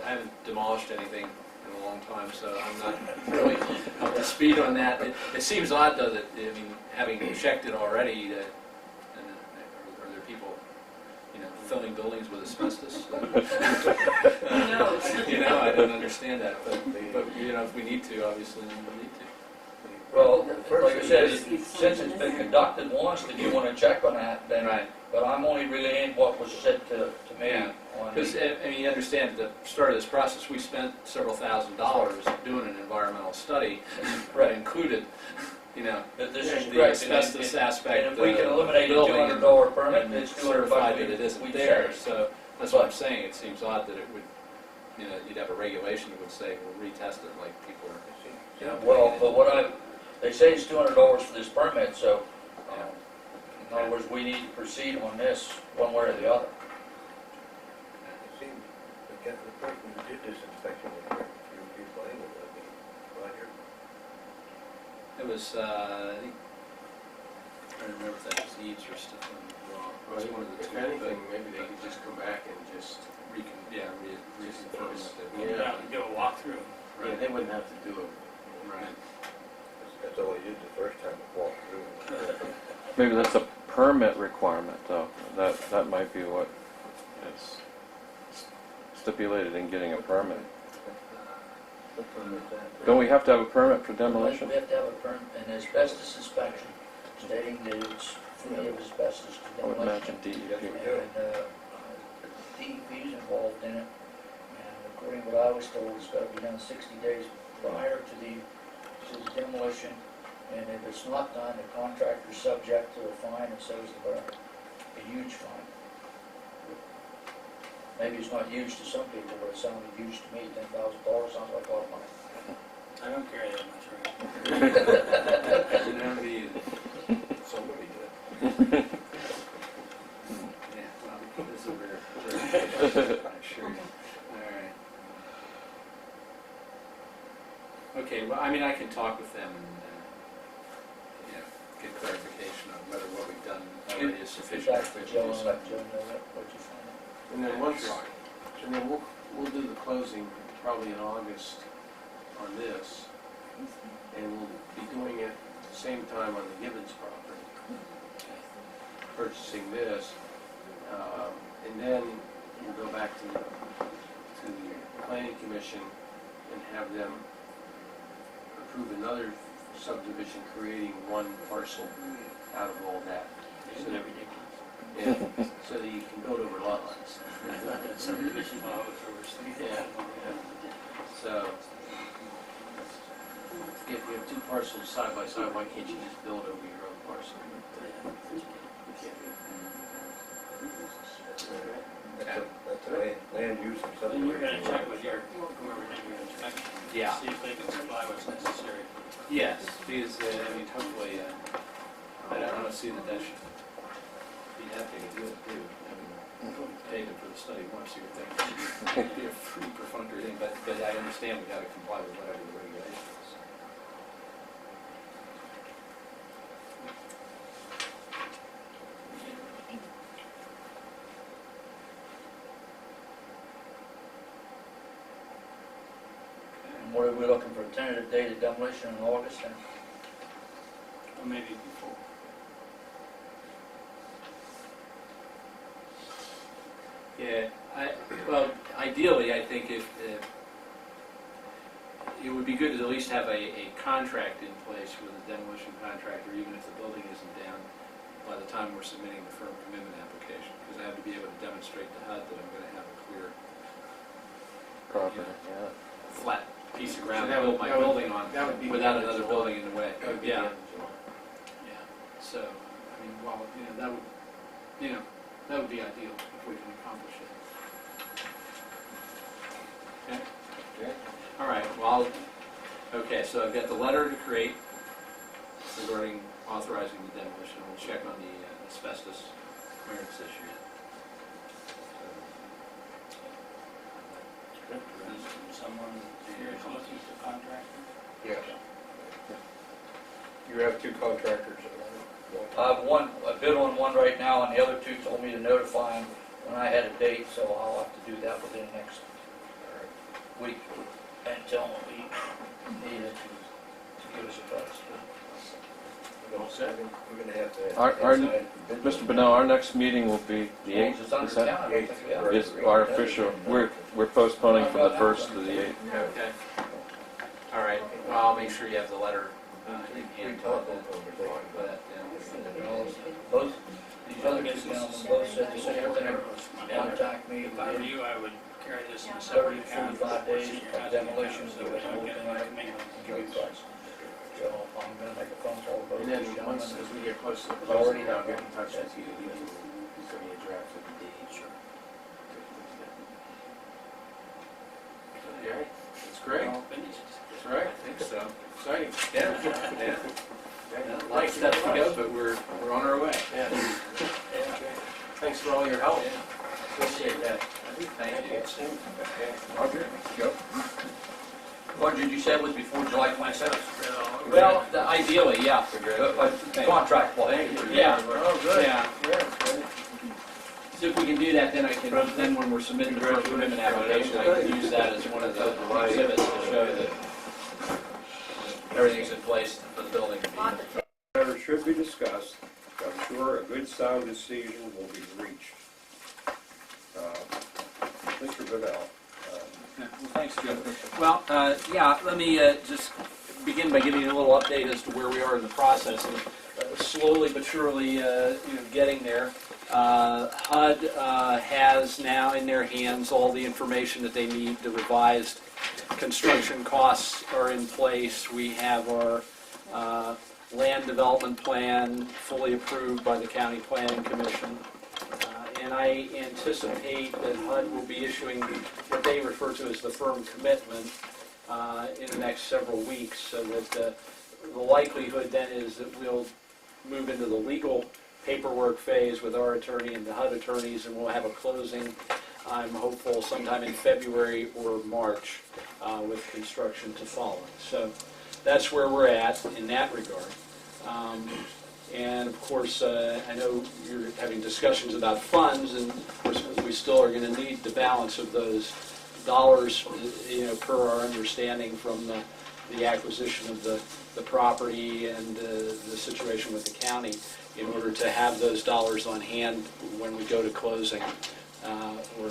Speaker 8: haven't demolished anything in a long time, so I'm not really up to speed on that. It seems odd, though, that, I mean, having checked it already, that, are there people, filling buildings with asbestos? I don't understand that, but if we need to, obviously, we need to.
Speaker 5: Well, like I said, since it's been conducted once, if you want to check on that, then,
Speaker 8: Right.
Speaker 5: but I'm only relaying what was said to me.
Speaker 8: Yeah.
Speaker 5: on
Speaker 8: Because,
Speaker 5: the-
Speaker 8: you understand, at the start of this process, we spent several $1,000s doing an environmental study that included,
Speaker 5: That this is
Speaker 8: the
Speaker 5: correct.
Speaker 8: asbestos aspect.
Speaker 5: And if we can eliminate the
Speaker 8: building
Speaker 5: $200 permit,
Speaker 8: and
Speaker 5: it's
Speaker 8: certify that
Speaker 5: $200
Speaker 8: it isn't
Speaker 5: we
Speaker 8: there.
Speaker 5: save.
Speaker 8: So that's what I'm saying. It seems odd that it would, you'd have a regulation that would say, we'll retest it like people are,
Speaker 5: Well, but they say it's $200 for this permit, so, in other words, we need to proceed on this one way or the other.
Speaker 2: It seems the person who did this inspection was you playing with it, Roger.
Speaker 8: It was, I think, I don't remember if that was Eves or Stefan Roth. It was one of the
Speaker 11: If
Speaker 8: two.
Speaker 11: anything, maybe they could just come back and just,
Speaker 8: Reconfirm that.
Speaker 11: Yeah.
Speaker 9: Do a walkthrough.
Speaker 11: yeah, they wouldn't have to do it.
Speaker 8: Right.
Speaker 2: That's all he did the first time he walked through.
Speaker 12: Maybe that's a permit requirement, though. That might be what is stipulated in getting a permit.
Speaker 2: What permit is that?
Speaker 12: Don't we have to have a permit for demolition?
Speaker 5: We have to have a permit, an asbestos inspection stating that it's free of asbestos to
Speaker 12: I would
Speaker 5: demolition.
Speaker 12: imagine DEP.
Speaker 5: And DEP is involved in it, and according to what I was told, it's gotta be done 60 days prior to the demolition, and if it's not done, the contractor's subject to a fine, and so is the borough, a huge fine. Maybe it's not huge to some people, but it sounded huge to me, $10,000 sounds like a lot of money.
Speaker 9: I don't carry that much around.
Speaker 8: You know,
Speaker 11: Somebody did.
Speaker 8: yeah, well, this is a rare, I'm sure. All right. Okay, well, I mean, I can talk with them and, you know, get clarification on whether what we've done already is sufficient.
Speaker 5: Back to Joe and let Joe know what you find.
Speaker 11: And then and then we'll do the closing probably in August on this, and we'll be doing it at the same time on the Gibbons property, purchasing this, and then we'll go back to the planning commission and have them approve another subdivision creating one parcel out of all that.
Speaker 9: Isn't that ridiculous?
Speaker 11: Yeah, so that you can build over lot lines.
Speaker 9: I thought that subdivision law was overseen.
Speaker 11: Yeah. So, if you have two parcels side by side, why can't you just build over your own parcel? You can't do it.
Speaker 2: That's a land use and
Speaker 9: And
Speaker 2: subdivision.
Speaker 9: you're gonna check with your, whoever did your inspection.
Speaker 8: Yeah.
Speaker 9: See if they can supply what's necessary.
Speaker 8: Yes, because, I mean, hopefully, I don't see that should be that big a deal to do. I mean, paid them for the study once, you would think it'd be a free perfunctory thing, but I understand we gotta comply with whatever the regulation is.
Speaker 5: And what are we looking for, a tentative date of demolition in August then?
Speaker 9: Or maybe before.
Speaker 8: Yeah, well, ideally, I think if it would be good to at least have a contract in place with a demolition contractor, even if the building isn't down, by the time we're submitting the firm commitment application, because I have to be able to demonstrate to HUD that I'm going to have a clear,
Speaker 12: Property, yeah.
Speaker 8: flat piece of ground
Speaker 11: So
Speaker 8: to build my building on
Speaker 11: that would be
Speaker 8: without
Speaker 11: the end of
Speaker 8: another
Speaker 11: July.
Speaker 8: building in the way.
Speaker 11: That would be the
Speaker 8: Yeah,
Speaker 11: end of July.
Speaker 8: yeah. So, I mean, well, you know, that would be ideal if we can accomplish it. Okay?
Speaker 11: Okay.
Speaker 8: All right, well, okay, so I've got the letter to create regarding authorizing the demolition. We'll check on the asbestos clearance issue.
Speaker 9: Is someone here is looking for contractor?
Speaker 2: Yes. You have two contractors at
Speaker 5: I have one, a bid on one right now, and the other two told me to notify them when I had a date, so I'll have to do that within the next week, and tell them we need it to give us a price.
Speaker 2: We're gonna have to.
Speaker 12: Our, Mr. Bennell, our next meeting will be the 8th.
Speaker 5: It's under
Speaker 12: Is that-
Speaker 5: town, I don't think we have.
Speaker 12: Is our official, we're postponing from the 1st to the 8th.
Speaker 8: Okay. All right, well, I'll make sure you have the letter in hand.
Speaker 5: Both, these other two gentlemen both said the same thing, contact me
Speaker 9: If I were
Speaker 5: within
Speaker 9: you, I would carry this in a
Speaker 5: 30
Speaker 9: separate
Speaker 5: to
Speaker 9: account.
Speaker 5: 45 days
Speaker 9: Senior
Speaker 5: of
Speaker 9: housing
Speaker 5: demolition,
Speaker 9: account,
Speaker 5: so
Speaker 9: so
Speaker 5: it's
Speaker 9: we don't
Speaker 5: moved
Speaker 9: get
Speaker 5: tonight,
Speaker 9: anything
Speaker 5: and give you a price. So I'm gonna make a phone call to both
Speaker 11: And
Speaker 5: these
Speaker 11: then once,
Speaker 5: gentlemen.
Speaker 11: as we get close to the
Speaker 5: It's already
Speaker 11: closing, I'll
Speaker 5: done.
Speaker 11: get in touch with you, you can, send me a draft of the deed. Sure. Okay, that's great,
Speaker 9: All finished.
Speaker 11: that's right,
Speaker 8: I think so.
Speaker 11: exciting.
Speaker 8: Yeah, yeah. A lot of steps to go, but we're on our way.
Speaker 11: Yeah. Thanks for all your help.
Speaker 5: Appreciate that.
Speaker 8: Thank you.
Speaker 2: Roger, go.
Speaker 5: What did you say it was before July 27th?
Speaker 8: Well, ideally, yeah.
Speaker 5: Contract, well,
Speaker 8: Yeah.
Speaker 11: Oh, good.
Speaker 8: Yeah.
Speaker 11: Yeah, good.
Speaker 8: So if we can do that, then then when we're submitting the first commitment application, I can use that as one of the exhibits to show that everything's in place for the building to be.
Speaker 3: Matter should be discussed. I'm sure a good sound decision will be reached.
Speaker 1: Mr. Goodell.
Speaker 8: Yeah, well, thanks, Joe. Well, yeah, let me just begin by giving you a little update as to where we are in the process. And, slowly but surely, getting there. HUD has now in their hands all the information that they need. The revised construction costs are in place. We have our land development plan fully approved by the County Planning Commission. And I anticipate that HUD will be issuing what they refer to as the firm commitment in the next several weeks, so that the likelihood then is that we'll move into the legal paperwork phase with our attorney and the HUD attorneys, and we'll have a closing, I'm hopeful, sometime in February or March with construction to follow. So that's where we're at in that regard. And of course, I know you're having discussions about funds, and of course we still are going to need the balance of those dollars, per our understanding from the acquisition of the property and the situation with the county, in order to have those dollars on hand when we go to closing, or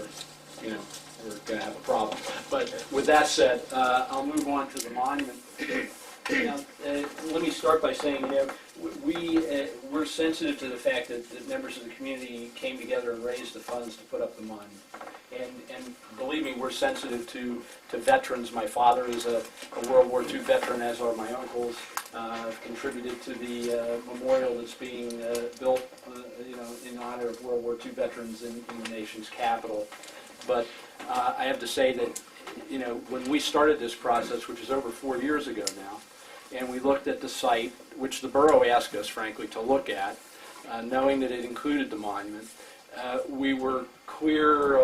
Speaker 8: we're going to have a problem. But with that said, I'll move on to the monument. Now, let me start by saying, we're sensitive to the fact that members of the community came together and raised the funds to put up the monument. And believe me, we're sensitive to veterans. My father is a World War II veteran, as are my uncles. I've contributed to the memorial that's being built, in honor of World War II veterans in the nation's capital. But I have to say that, when we started this process, which is over 4 years ago now, and we looked at the site, which the borough asked us, frankly, to look at, knowing that it included the monument, we were clear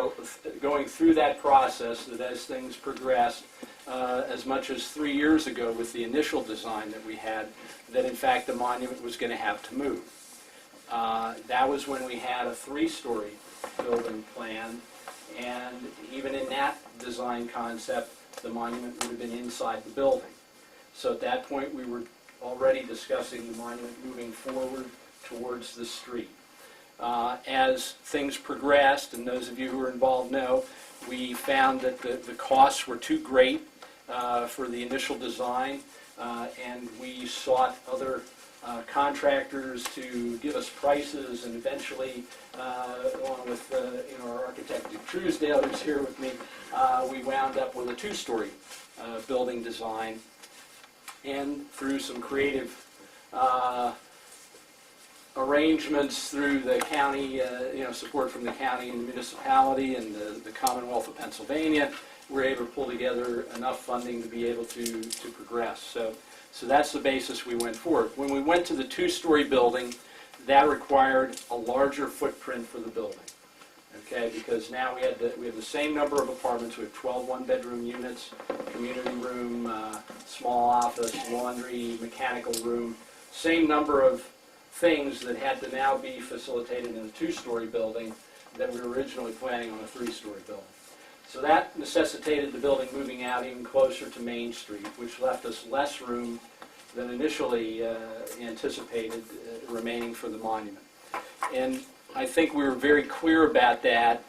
Speaker 8: going through that process that as things progressed, as much as 3 years ago with the initial design that we had, that in fact the monument was going to have to move. That was when we had a 3-story building plan, and even in that design concept, the monument would have been inside the building. So at that point, we were already discussing the monument moving forward towards the street. As things progressed, and those of you who are involved know, we found that the costs were too great for the initial design, and we sought other contractors to give us prices, and eventually, along with our architect Truesdale, who's here with me, we wound up with a 2-story building design. And through some creative arrangements through the county, support from the county and the municipality and the Commonwealth of Pennsylvania, we're able to pull together enough funding to be able to progress. So that's the basis we went forward. When we went to the 2-story building, that required a larger footprint for the building. Okay, because now we have the same number of apartments. We have 12 one-bedroom units, community room, small office, laundry, mechanical room. Same number of things that had to now be facilitated in a 2-story building that we were originally planning on a 3-story building. So that necessitated the building moving out even closer to Main Street, which left us less room than initially anticipated remaining for the monument. And I think we were very clear about that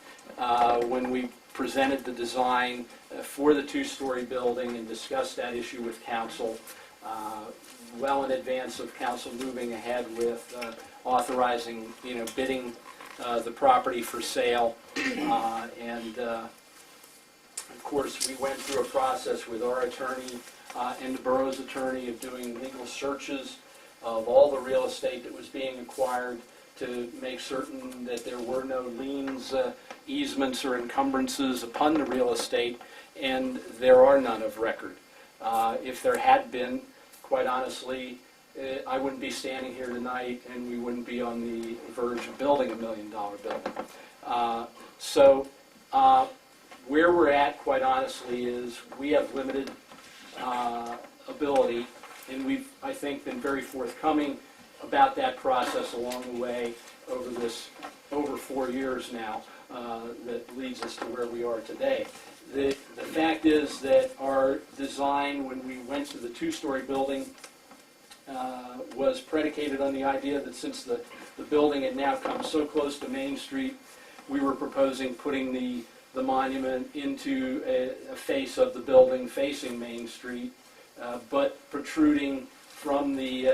Speaker 8: when we presented the design for the 2-story building and discussed that issue with council well in advance of council moving ahead with authorizing, bidding the property for sale. And of course, we went through a process with our attorney and the borough's attorney of doing legal searches of all the real estate that was being acquired, to make certain that there were no liens, easements, or encumbrances upon the real estate, and there are none of record. If there had been, quite honestly, I wouldn't be standing here tonight, and we wouldn't be on the verge of building $1 million building. So where we're at, quite honestly, is we have limited ability, and we've, I think, been very forthcoming about that process along the way over 4 years now that leads us to where we are today. The fact is that our design, when we went to the 2-story building, was predicated on the idea that since the building had now come so close to Main Street, we were proposing putting the the monument into a face of the building facing Main Street, but protruding from the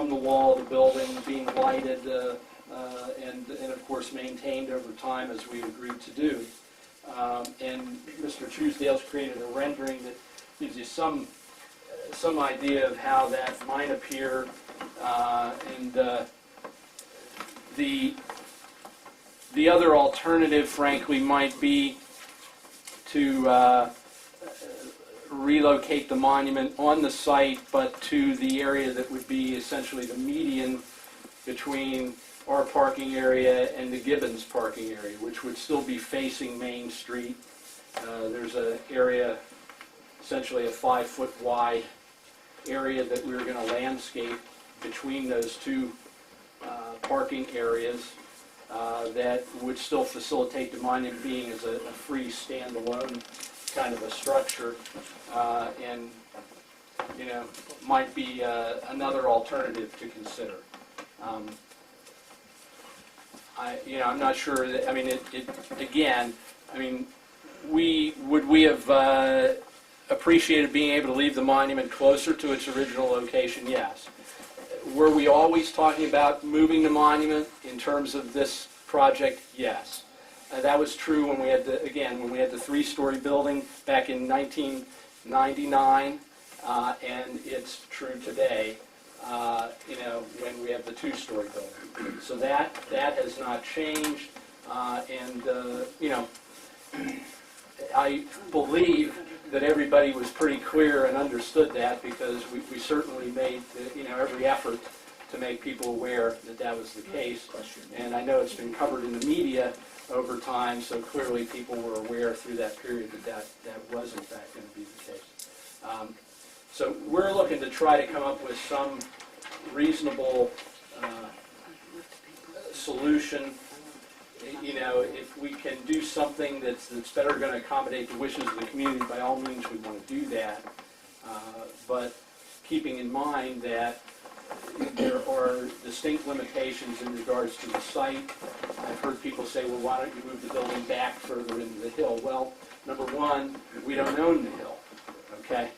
Speaker 8: wall of the building, being lighted and of course maintained over time as we agreed to do. And Mr. Truesdale's created a rendering that gives you some idea of how that might appear, and the other alternative, frankly, might be to relocate the monument on the site, but to the area that would be essentially the median between our parking area and the Gibbons parking area, which would still be facing Main Street. There's an area, essentially a 5-foot wide area that we're going to landscape between those two parking areas that would still facilitate the monument being as a free standalone kind of a structure, and might be another alternative to consider. I'm not sure that, we have appreciated being able to leave the monument closer to its original location? Yes. Were we always talking about moving the monument in terms of this project? Yes. That was true when we had the 3-story building back in 1999, and it's true today, when we have the 2-story building. So that has not changed, and I believe that everybody was pretty clear and understood that, because we certainly made every effort to make people aware that that was the case. And I know it's been covered in the media over time, so clearly people were aware through that period that was in fact going to be the case. So we're looking to try to come up with some reasonable solution. If we can do something that's better going to accommodate the wishes of the community, by all means we want to do that. But keeping in mind that there are distinct limitations in regards to the site. I've heard people say, well, why don't you move the building back further into the hill? Well, number one, we don't own the hill, okay?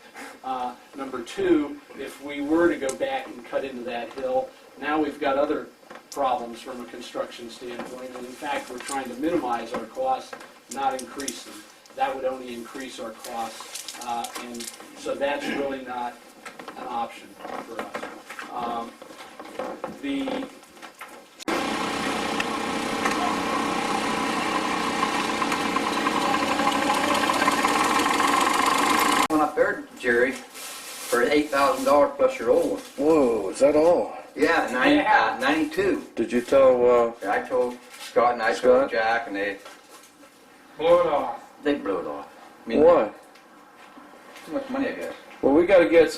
Speaker 8: Number two, if we were to go back and cut into that hill, now we've got other problems from a construction standpoint, and in fact we're trying to minimize our costs, not increase them. That would only increase our costs, and so that's really not an option for us.
Speaker 2: One up there, Jerry, for $8,000 plus your old one.
Speaker 12: Whoa, is that all?
Speaker 2: Yeah, 92.
Speaker 12: Did you tell,
Speaker 2: I told Scott and I told Jack, and they
Speaker 9: Blow it off.
Speaker 2: blew it off.
Speaker 12: why?
Speaker 2: Too much money, I guess.
Speaker 12: Well, we got to get,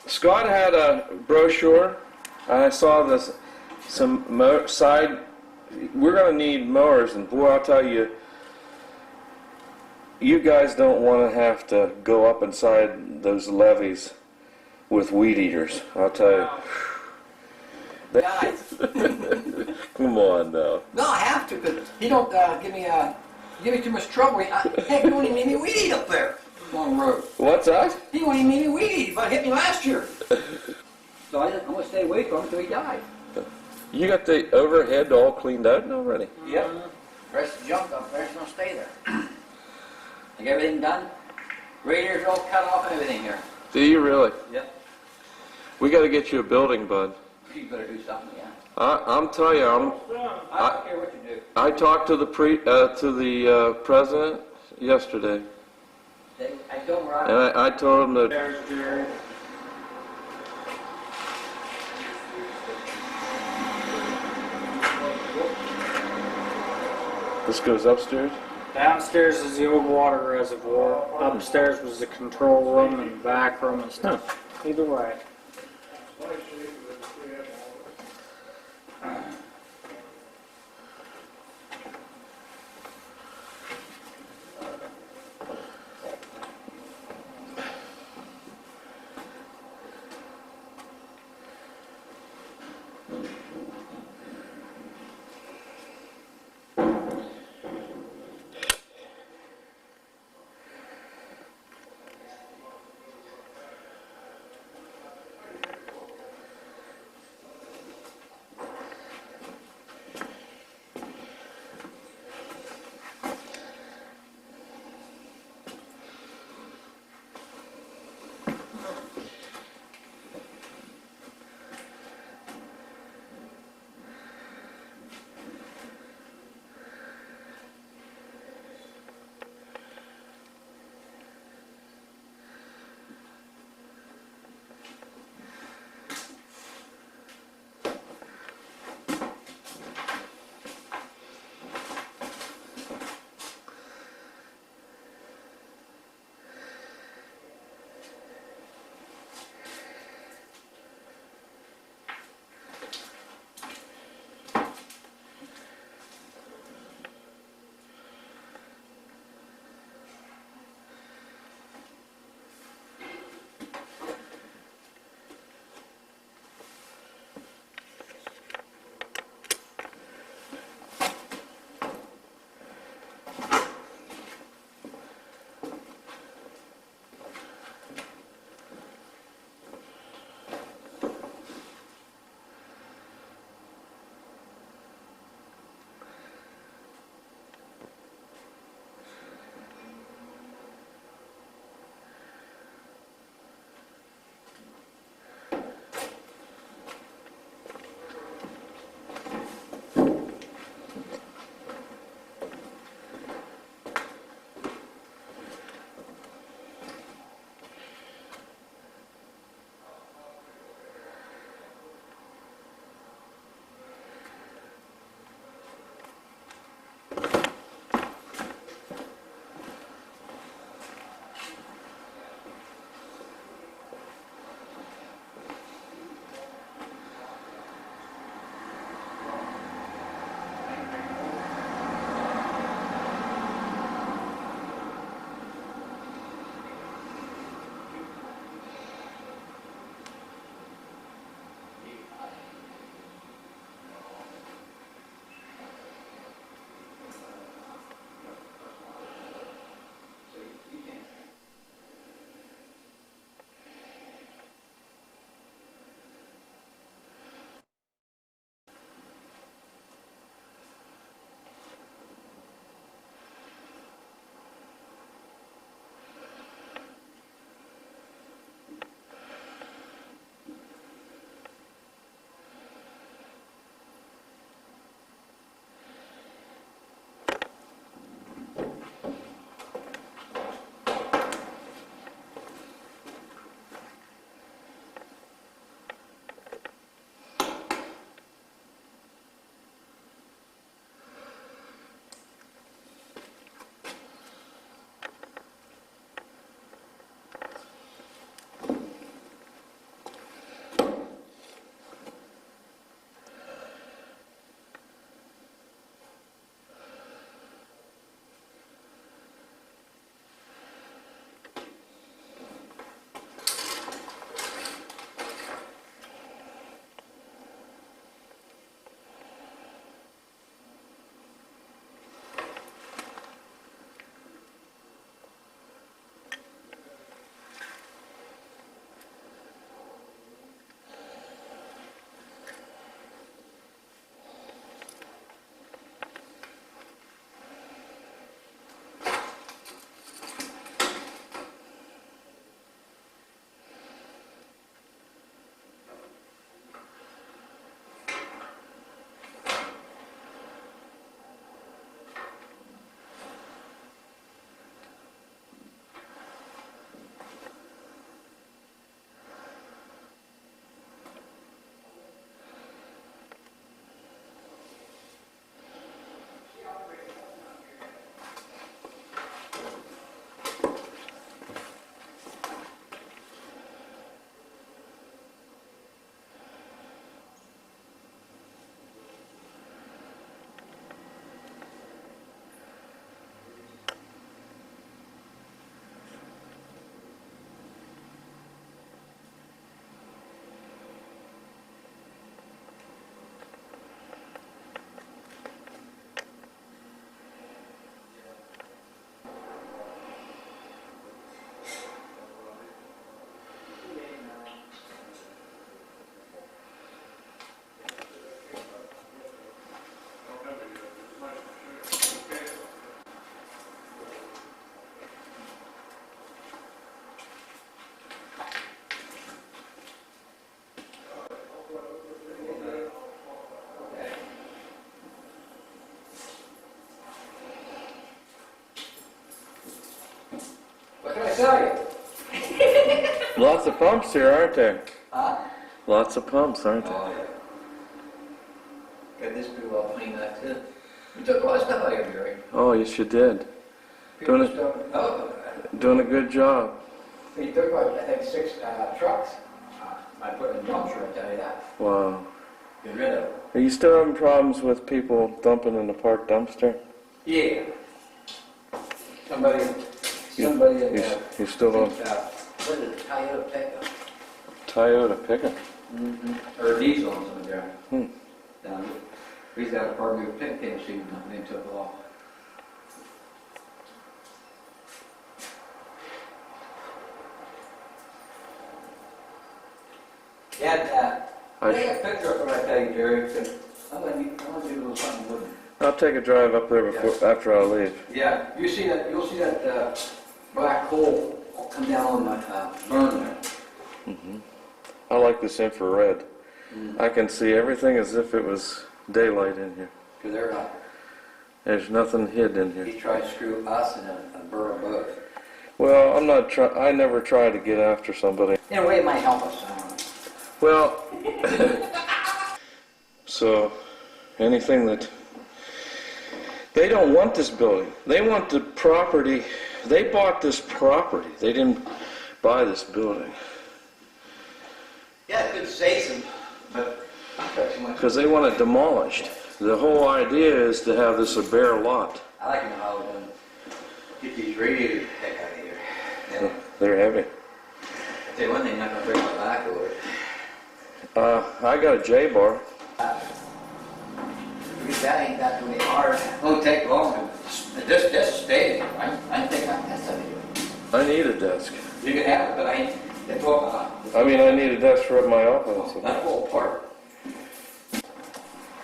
Speaker 12: Scott had a brochure, and I saw this, side, we're going to need mowers, and boy, I'll tell you, you guys don't want to have to go up inside those levees with weed eaters, I'll tell you.
Speaker 13: Guys,
Speaker 12: Come on now.
Speaker 13: no, I have to, because he don't give me too much trouble. Heck, he won't even make me weed eat up there on the road.
Speaker 12: What's that?
Speaker 13: He won't even make me weed eat, but hit me last year. So I'm going to stay away from him until he dies.
Speaker 12: You got the overhead all cleaned out already?
Speaker 13: Yep. The rest of the junk up there's going to stay there. I got everything done. Radiators all cut off and everything here.
Speaker 12: Do you really?
Speaker 13: Yep.
Speaker 12: We got to get you a building, bud.
Speaker 13: You better do something, yeah.
Speaker 12: I'm telling you,
Speaker 13: I don't care what you do.
Speaker 12: I talked to the president yesterday,
Speaker 13: I told him right.
Speaker 12: and I told him that.
Speaker 9: There's Jerry.
Speaker 12: This goes upstairs?
Speaker 14: Downstairs is the old water reservoir. Upstairs was the control room and back room and stuff. Either way.
Speaker 13: can I sell you?
Speaker 12: Lots of pumps here, aren't there?
Speaker 13: Huh?
Speaker 12: Lots of pumps, aren't there?
Speaker 13: Oh, yeah. Got this pretty well cleaned up too. We took a lot of stuff out of here, Gary.
Speaker 12: Oh, yes, you did.
Speaker 13: People
Speaker 12: Doing it-
Speaker 13: stuff- Oh,
Speaker 12: Doing a good job.
Speaker 13: we took about, I think, 6 trucks. I put in a dumpster, I tell you that.
Speaker 12: Wow.
Speaker 13: Get rid of it.
Speaker 12: Are you still having problems with people dumping in the park dumpster?
Speaker 13: Yeah. Somebody that,
Speaker 12: You still don't
Speaker 13: what is it, Toyota pickup?
Speaker 12: Toyota pickup?
Speaker 13: Or diesel on some of there.
Speaker 12: Hmm.
Speaker 13: Down there. We used to have a part of your pin machine, and they took it off. Yeah,
Speaker 12: I
Speaker 13: take a picture of what I tell you, Jerry, because I'm gonna do a little something with it.
Speaker 12: I'll take a drive up there before after I leave.
Speaker 13: Yeah, you'll see that black coal come down on my burn there.
Speaker 12: I like this infrared. I can see everything as if it was daylight in here.
Speaker 13: Because they're
Speaker 12: There's nothing hid in here.
Speaker 13: he tried to screw us and a borough boat.
Speaker 12: Well, I'm not try. I never try to get after somebody.
Speaker 13: In a way, it might help us. I don't know.
Speaker 12: Well, so anything that they don't want this building. They want the property. They bought this property. They didn't buy this building
Speaker 13: Yeah, good to say some, but not too much.
Speaker 12: because they want it demolished. The whole idea is to have this a bare lot.
Speaker 13: I like to know how we're going to get these radiators the heck out of here. Yeah.
Speaker 12: They're heavy.
Speaker 13: I'll tell you one thing, I'm not going to break my back over it.
Speaker 12: I got a J bar.
Speaker 13: Because that ain't that really hard. It won't take long. Just stay there. I think that's something.
Speaker 12: I need a desk.
Speaker 13: You can have it, but I ain't. That's all.
Speaker 12: I mean, I need a desk for my office.
Speaker 13: That whole part.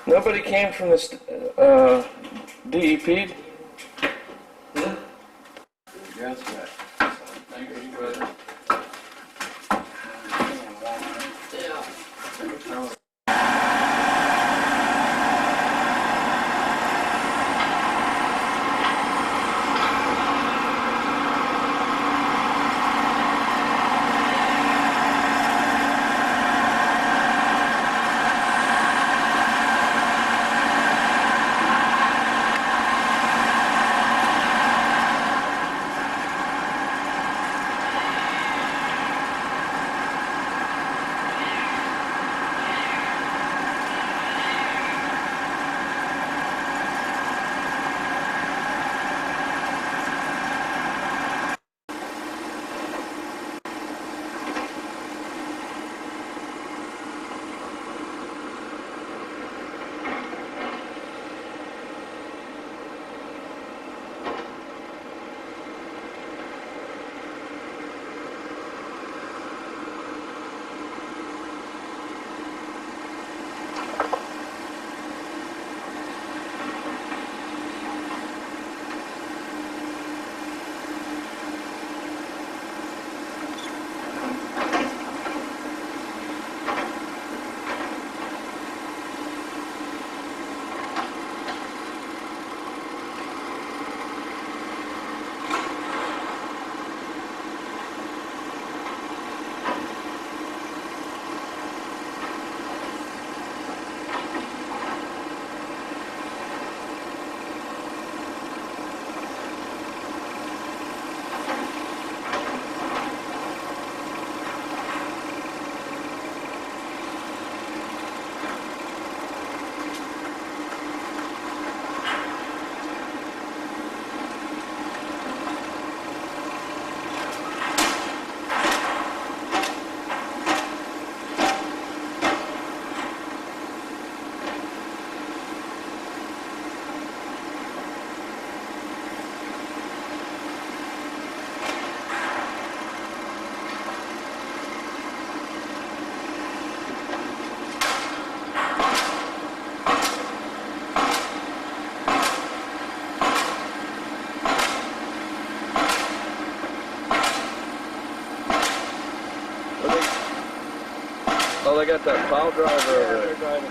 Speaker 12: Nobody came from the DEP.
Speaker 11: That's right. Thank you, brother.
Speaker 12: Oh, they got that plow driver over there.
Speaker 14: driving.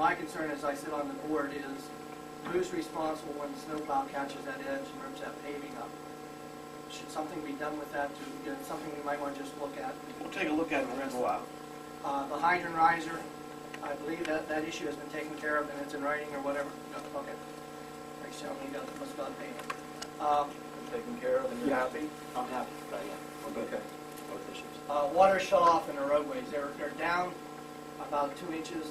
Speaker 15: my concern as I sit on the board is who's responsible when the snowplow catches that edge and rips that paving up? Should something be done with that to, you know, something we might want to just look at?
Speaker 16: We'll take a look at it when we go out.
Speaker 15: The hydrant riser, I believe that issue has been taken care of and it's in writing or whatever. No, okay. Thanks, gentlemen, you got the, must have payment.
Speaker 16: Taken care of, and you're happy?
Speaker 15: I'm happy, but yeah, we're good.
Speaker 16: Okay. Both issues.
Speaker 15: Water shut off in the roadways. They're down about 2 inches.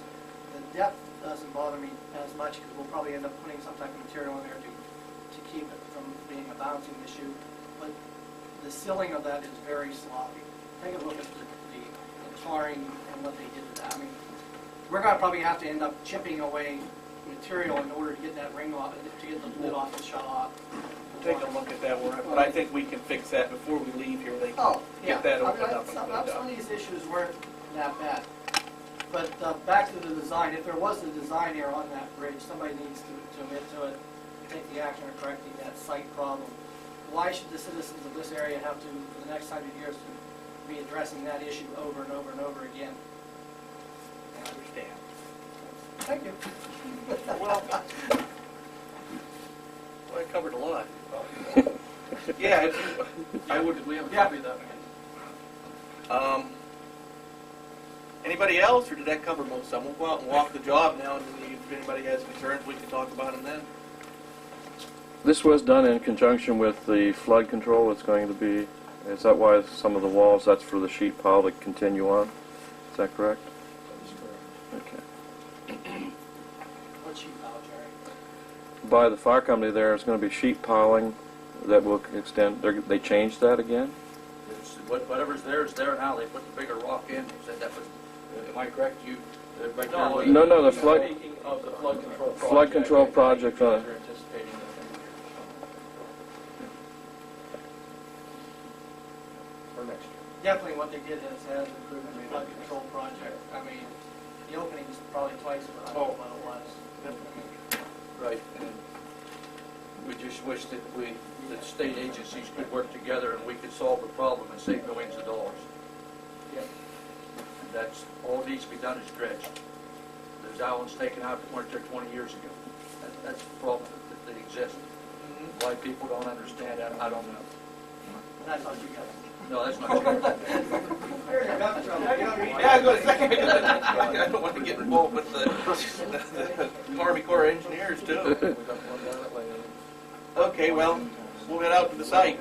Speaker 15: The depth doesn't bother me as much because we'll probably end up putting some type of material in there to keep it from being a bouncing issue. But the sealing of that is very sloppy. Take a look at the tarring and what they did to that. I mean, we're going to probably have to end up chipping away material in order to get that ring off, to get the lid off and shut off.
Speaker 16: We'll take a look at that, but I think we can fix that before we leave here. They can
Speaker 15: Oh, yeah.
Speaker 16: get that
Speaker 15: I mean,
Speaker 16: opened up and
Speaker 15: some
Speaker 16: cleaned
Speaker 15: of
Speaker 16: up.
Speaker 15: these issues weren't that bad. But back to the design, if there was a design error on that bridge, somebody needs to admit to it, take the action of correcting that site problem. Why should the citizens of this area have to, for the next 100 years, to be addressing that issue over and over and over again? I understand. Thank you.
Speaker 16: Well, I covered a lot. Yeah, I would.
Speaker 8: We have a
Speaker 15: Yeah.
Speaker 8: copy of that.
Speaker 16: Anybody else, or did that cover most of them? We'll go out and walk the job now, and then if anybody has concerns, we can talk about them then.
Speaker 12: This was done in conjunction with the flood control that's going to be, is that why some of the walls, that's for the sheet pile to continue on? Is that correct? Okay.
Speaker 15: What sheet pile, Jerry?
Speaker 12: By the fire company there, it's going to be sheet piling that will extend, they changed that again?
Speaker 5: Whatever's there is there now. They put the bigger rock in. They said that was, am I correct? You, right there. where you-
Speaker 12: No, the flood,
Speaker 16: Speaking of the flood control project.
Speaker 12: flood control project,
Speaker 16: They're anticipating that for next year.
Speaker 15: Definitely what they did has improved the flood control project. I mean, the opening's probably twice what I what it was.
Speaker 5: Right. And we just wish that that state agencies could work together and we could solve the problem and save millions of dollars.
Speaker 15: Yeah.
Speaker 5: And that's, all needs to be done is dredged. There's islands taken out that weren't there 20 years ago. That's the problem that exist. Why people don't understand that, I don't know.
Speaker 15: That's not you guys.
Speaker 5: No, that's not true.
Speaker 16: Yeah, I was going to say, I don't want to get involved with the Army Corps of Engineers, too. Okay, well, we'll head out to the site.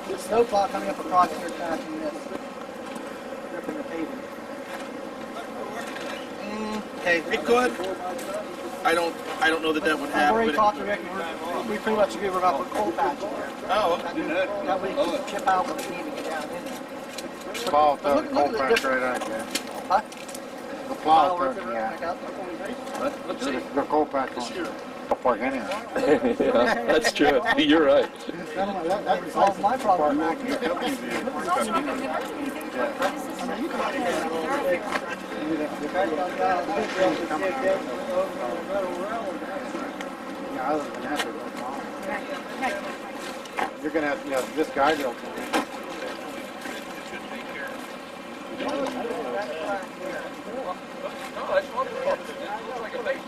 Speaker 15: The snowplow coming up across here catching this, ripping the pavement.
Speaker 16: Hey, it could. I don't know that would
Speaker 15: I've
Speaker 16: happen.
Speaker 15: already
Speaker 16: but
Speaker 15: talked to Rick, and we pretty much agree we're going to put coal patch in there.
Speaker 16: Oh,
Speaker 15: That way it can chip out when we need to get down in there.
Speaker 14: Plow
Speaker 15: But look at the difference.
Speaker 14: right out there.
Speaker 15: Huh?
Speaker 14: The
Speaker 15: Pile
Speaker 14: plow
Speaker 15: work
Speaker 14: truck,
Speaker 15: it
Speaker 14: yeah.
Speaker 15: back up.
Speaker 14: The coal patch on the park anyway.
Speaker 12: Yeah, that's true. You're right.
Speaker 15: That solves my problem.
Speaker 14: Yeah, other than that, there's no problem. You're gonna have to have this guy built in.
Speaker 5: No, that's not the problem. It looks like a base.